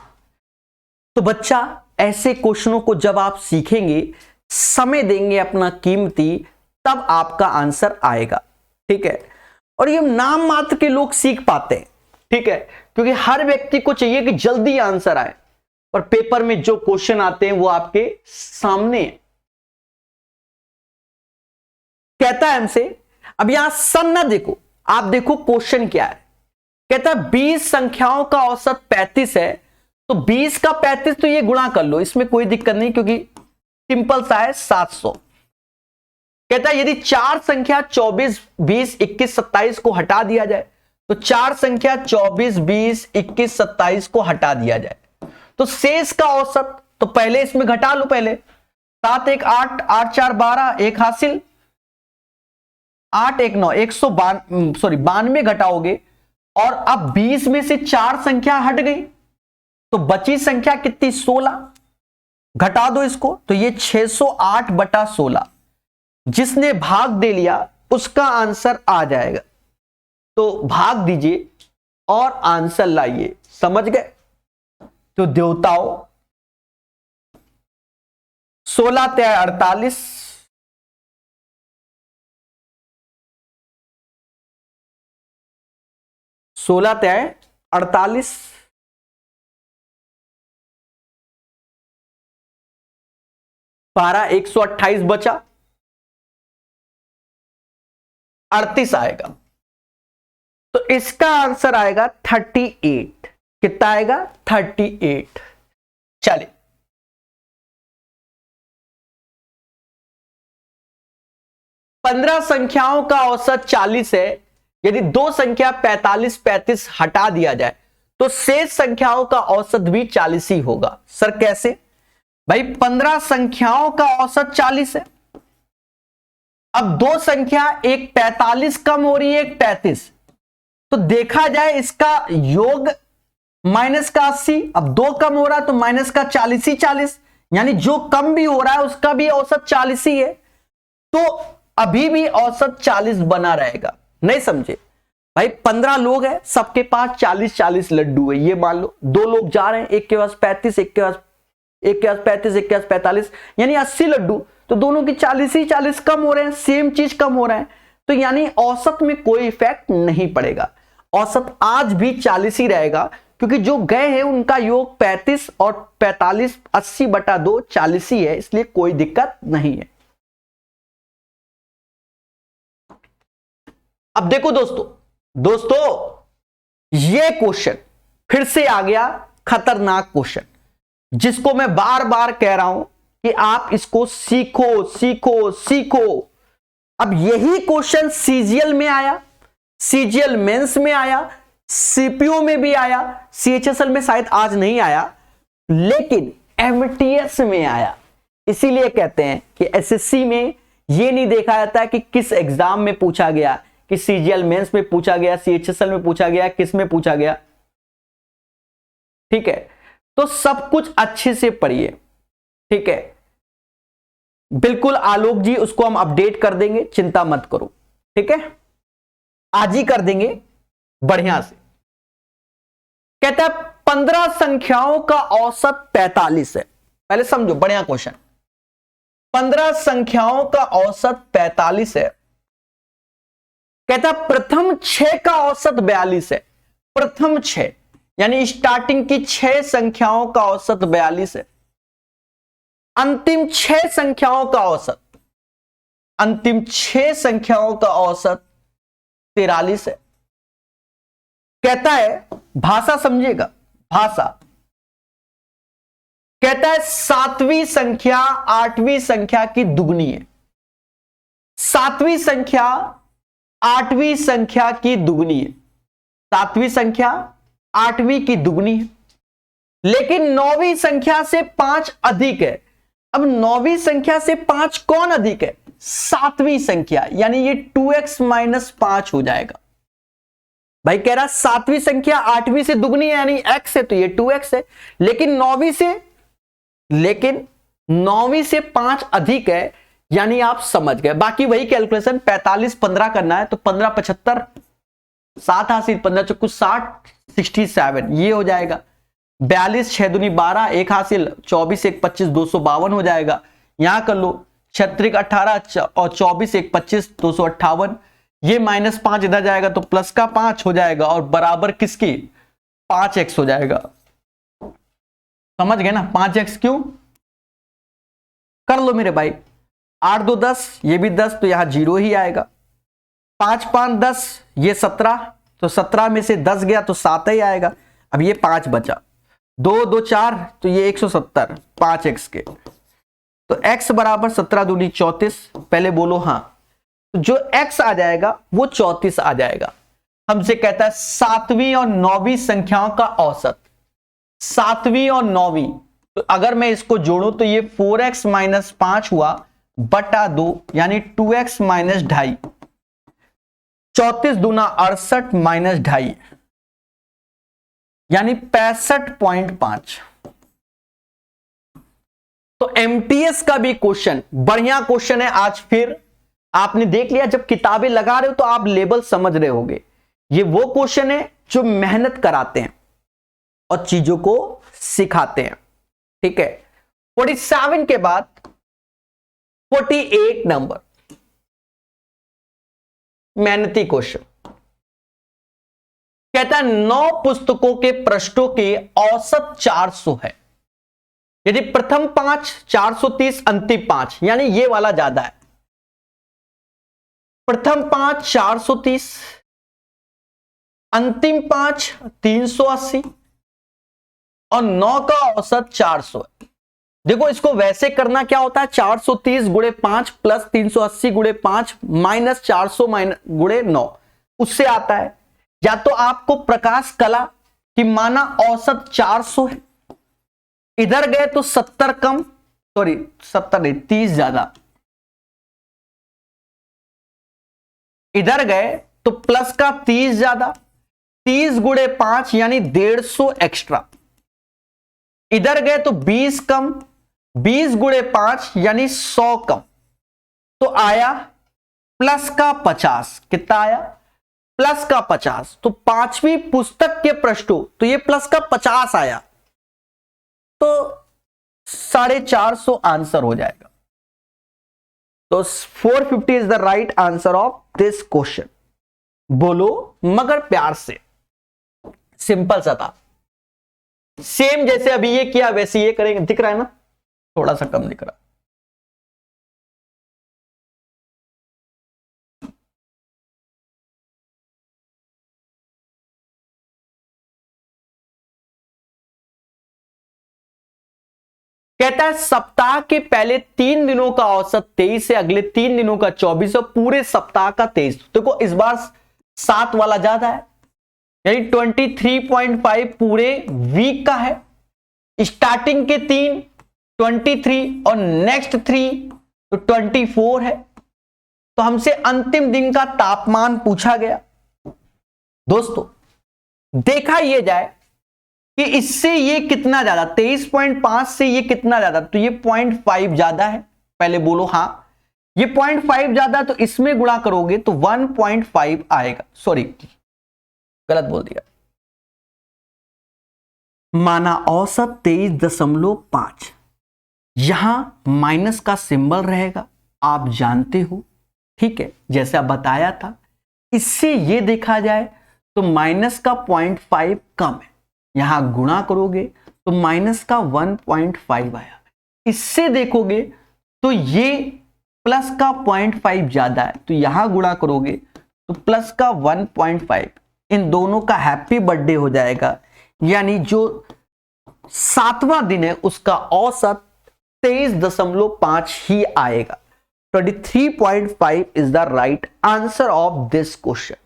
तो बच्चा ऐसे क्वेश्चनों को जब आप सीखेंगे, समय देंगे अपना कीमती, तब आपका आंसर आएगा, ठीक है। और ये नाम मात्र के लोग सीख पाते हैं, ठीक है, क्योंकि हर व्यक्ति को चाहिए कि जल्दी आंसर आए, और पेपर में जो क्वेश्चन आते हैं वो आपके सामने है। कहता है हमसे, अब यहां सन ना देखो, आप देखो क्वेश्चन क्या है। कहता है 20 संख्याओं का औसत 35 है, तो 20 का 35 तो ये गुणा कर लो, इसमें कोई दिक्कत नहीं, क्योंकि सिंपल सा है 700। कहता है यदि 4 संख्या 24 20 21 27 को हटा दिया जाए, तो 4 संख्या 24 20 21 27 को हटा दिया जाए, तो शेष का औसत, तो पहले इसमें घटा लो, पहले 7 1 8 8 4 12 1 हासिल, 8 1 9 92 घटाओगे, और अब 20 में से 4 संख्या हट गई, तो बची संख्या कितनी 16, घटा दो इसको, तो ये 608/16, जिसने भाग दे लिया उसका आंसर आ जाएगा। तो भाग दीजिए और आंसर लाइए, समझ गए। तो देवताओं 16 3 48, 16 3 48, 12 128 बचा, 38 आएगा, तो इसका आंसर आएगा 38। कितना आएगा 38। चलिए, पंद्रह संख्याओं का औसत 40 है, यदि दो संख्या 45 35 हटा दिया जाए, तो शेष संख्याओं का औसत भी 40 ही होगा। सर कैसे भाई, 15 संख्याओं का औसत 40 है, अब दो संख्या, एक 45 कम हो रही है, एक 35, तो देखा जाए इसका योग माइनस का 80, अब दो कम हो रहा है तो माइनस का 40 ही 40, यानी जो कम भी हो रहा है उसका भी औसत 40 ही है, तो अभी भी औसत 40 बना रहेगा। नहीं समझे भाई, 15 लोग हैं, सबके पास 40-40 लड्डू है, ये मान लो, दो लोग जा रहे हैं, एक के पास 35 एक के पास 35 एक के पास 45, यानी 80 लड्डू, तो दोनों की 40 ही 40 कम हो रहे हैं, सेम चीज कम हो रहे हैं, तो यानी औसत में कोई इफेक्ट नहीं पड़ेगा, औसत आज भी 40 ही रहेगा, क्योंकि जो गए हैं उनका योग 35 और 45 80/2 40 ही है, इसलिए कोई दिक्कत नहीं है। अब देखो दोस्तों ये क्वेश्चन फिर से आ गया, खतरनाक क्वेश्चन, जिसको मैं बार बार कह रहा हूं कि आप इसको सीखो सीखो सीखो। अब यही क्वेश्चन सीजीएल में आया, सीजीएल मेंस में आया, सीपीओ में भी आया, सीएचएसएल में शायद आज नहीं आया, लेकिन एमटीएस में आया। इसीलिए कहते हैं कि एसएससी में यह नहीं देखा जाता कि किस एग्जाम में पूछा गया, कि सीजीएल मेंस में पूछा गया, सीएचएसएल में पूछा गया, किस में पूछा गया, ठीक है। तो सब कुछ अच्छे से पढ़िए, ठीक है, बिल्कुल आलोक जी उसको हम अपडेट कर देंगे, चिंता मत करो, ठीक है, आज ही कर देंगे बढ़िया से। कहता है 15 संख्याओं का औसत 45 है, पहले समझो, बढ़िया क्वेश्चन। 15 संख्याओं का औसत 45 है, कहता है प्रथम 6 का औसत 42 है, प्रथम 6 यानी स्टार्टिंग की 6 संख्याओं का औसत 42 है, अंतिम 6 संख्याओं का औसत, अंतिम 6 संख्याओं का औसत 43 है। कहता है भाषा समझिएगा, भाषा, कहता है 7वीं संख्या 8वीं संख्या की दुगनी है, 7वीं संख्या 8वीं संख्या की दुगनी है, 7वीं संख्या 8वीं की दुगनी है, लेकिन 9वीं संख्या से 5 अधिक है। अब 9वीं संख्या से 5 कौन अधिक है? 7वीं संख्या, यानी ये 2x माइनस 5 हो जाएगा। भाई कह रहा 7वीं संख्या 8वीं से दुगनी है यानी x है, तो ये 2x है। लेकिन 9वीं से 5 अधिक है, यानी आप समझ गए। बाकी वही कैलकुलेशन, 45 15 करना है तो 15 75 7 हासिल 15 चौकू 60 67 ये हो जाएगा। 42 6 दूनी 12 1 हासिल 24 1 25 252 हो जाएगा। यहां कर लो 36 18 और 24 1 25 258। ये -5 इधर जाएगा तो प्लस का 5 हो जाएगा और बराबर किसकी? 5x हो जाएगा। समझ गए ना? 5x क्यों? कर लो मेरे भाई। 8 2 10, ये भी 10 तो यहां 0 ही आएगा। 5 5 10, ये 17 तो 17 में से 10 गया तो 7 ही आएगा। अब ये 5 बचा, 2 2 4 तो ये 170 5x के, तो x बराबर 17 दूनी 34। पहले बोलो हाँ, तो जो x आ जाएगा वो 34 आ जाएगा। हमसे कहता है 7वीं और 9वीं संख्याओं का औसत। 7वीं और 9वीं, तो अगर मैं इसको जोड़ूं तो ये 4x माइनस 5 हुआ बटा 2 यानी 2x माइनस 2.5। 34 दूना 68 माइनस 2.5 यानी 65.5। तो एमटीएस का भी क्वेश्चन बढ़िया क्वेश्चन है। आज फिर आपने देख लिया, जब किताबें लगा रहे हो तो आप लेवल समझ रहे होगे। ये वो क्वेश्चन है जो मेहनत कराते हैं और चीजों को सिखाते हैं। ठीक है, 47 के बाद 48 नंबर मेहनती क्वेश्चन कहता है 9 पुस्तकों के पृष्ठों के औसत 400 है। यदि प्रथम 5 430, अंतिम 5 यानी ये वाला ज्यादा है। प्रथम 5 430, अंतिम 5 380 और 9 का औसत 400 है। देखो इसको वैसे करना क्या होता है, 430 गुणे 5 प्लस 380 गुणे 5 माइनस 400 गुणे 9, उससे आता है। या तो आपको प्रकाश कला कि माना औसत 400 है, इधर गए तो 70 कम, सॉरी 70 नहीं 30 ज्यादा, इधर गए तो प्लस का 30 ज्यादा, 30 गुणे 5 यानी 150 एक्स्ट्रा, इधर गए तो 20 कम, 20 गुणे 5 यानी 100 कम, तो आया प्लस का 50। कितना आया? प्लस का 50। तो 5वीं पुस्तक के पृष्ठों, तो ये प्लस का 50 आया, तो 450 आंसर हो जाएगा। तो 450 is the right answer of this question. बोलो मगर प्यार से, सिंपल सा था। सेम जैसे अभी ये किया वैसे ये करेंगे। दिख रहा है ना? थोड़ा सा कम दिख रहा। कहता है सप्ताह के पहले 3 दिनों का औसत 23 है, अगले 3 दिनों का 24 और पूरे सप्ताह का 23। देखो इस बार 7 वाला ज्यादा है, यानी 23.5 पूरे वीक का है। स्टार्टिंग के 3 23 और नेक्स्ट 3 तो 24 है। तो हमसे अंतिम दिन का तापमान पूछा गया। दोस्तों देखा यह जाए कि इससे ये कितना ज्यादा, 23.5 से ये कितना ज्यादा, तो ये 0.5 ज्यादा है। पहले बोलो हाँ, ये 0.5 ज्यादा, तो इसमें गुणा करोगे तो 1.5 आएगा। सॉरी गलत बोल दिया। माना औसत 23.5, यहां माइनस का सिंबल रहेगा, आप जानते हो। ठीक है, जैसा बताया था। इससे ये देखा जाए तो माइनस का 0.5 कम है, यहां गुणा करोगे तो माइनस का 1.5 आया। इससे देखोगे तो ये प्लस का 0.5 ज्यादा है, तो यहां गुणा करोगे तो प्लस का 1.5। इन दोनों का हैप्पी बर्थडे हो जाएगा, यानी जो 7वां दिन है उसका औसत 23.5 ही आएगा। 23.5 is the right answer of this question.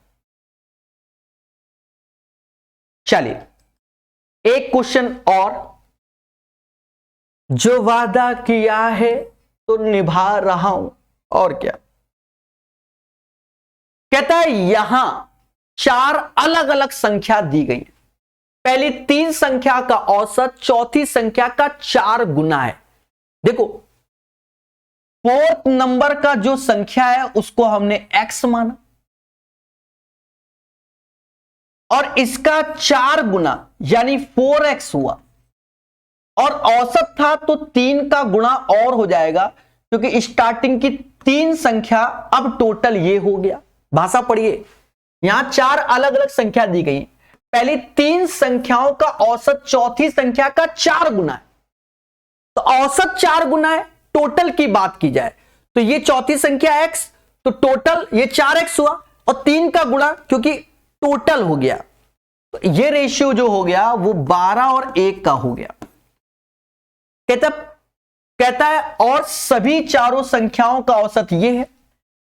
चलिए एक क्वेश्चन और, जो वादा किया है तो निभा रहा हूं, और क्या कहता है। यहां 4 अलग अलग संख्या दी गई है। पहली 3 संख्या का औसत चौथी संख्या का 4 गुना है। देखो, 4th नंबर का जो संख्या है उसको हमने x माना, और इसका 4 गुना यानी 4x हुआ, और औसत था तो 3 का गुणा और हो जाएगा, क्योंकि स्टार्टिंग की 3 संख्या अब टोटल ये हो गया। भाषा पढ़िए, यहां 4 अलग अलग संख्या दी गई। पहली 3 संख्याओं का औसत चौथी संख्या का 4 गुना है, तो औसत 4 गुना है। टोटल की बात की जाए तो ये चौथी संख्या x, तो टोटल ये 4x हुआ, और 3 का गुणा क्योंकि टोटल हो गया, तो ये रेशियो जो हो गया वो 12 और 1 का हो गया। कहता है और सभी चारों संख्याओं का औसत ये है,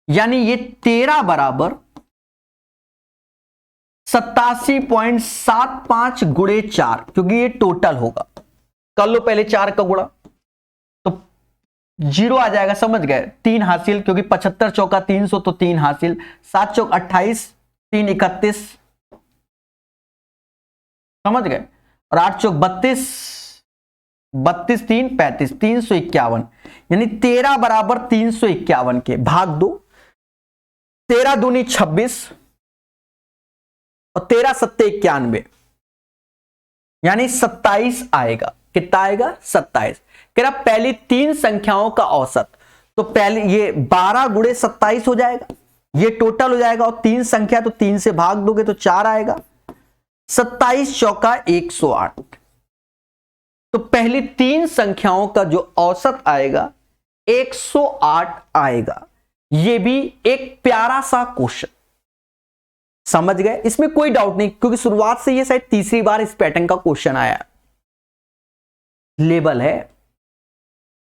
यानी ये 13 बराबर 87.75 गुणे 4, क्योंकि ये टोटल होगा। कर लो पहले 4 का गुणा, तो 0 आ जाएगा, समझ गए। 3 हासिल, क्योंकि 75 चौका 300, तो 3 हासिल। 7 चौक 28, 3 31, समझ गए। और 8 चौक 32, 32 3 35, 351, यानी 13 बराबर 351 के भाग दो। 13 दूनी 26 और 13 सत्ते 91, यानी 27 आएगा। कितना आएगा? 27। कह रहा पहली 3 संख्याओं का औसत, तो पहले ये 12 गुणे 27 हो जाएगा, ये टोटल हो जाएगा, और 3 संख्या तो 3 से भाग दोगे तो 4 आएगा। 27 चौका 108, तो पहली 3 संख्याओं का जो औसत आएगा 108 आएगा। ये भी एक प्यारा सा क्वेश्चन, समझ गए। इसमें कोई डाउट नहीं, क्योंकि शुरुआत से ये शायद तीसरी बार इस पैटर्न का क्वेश्चन आया। लेवल है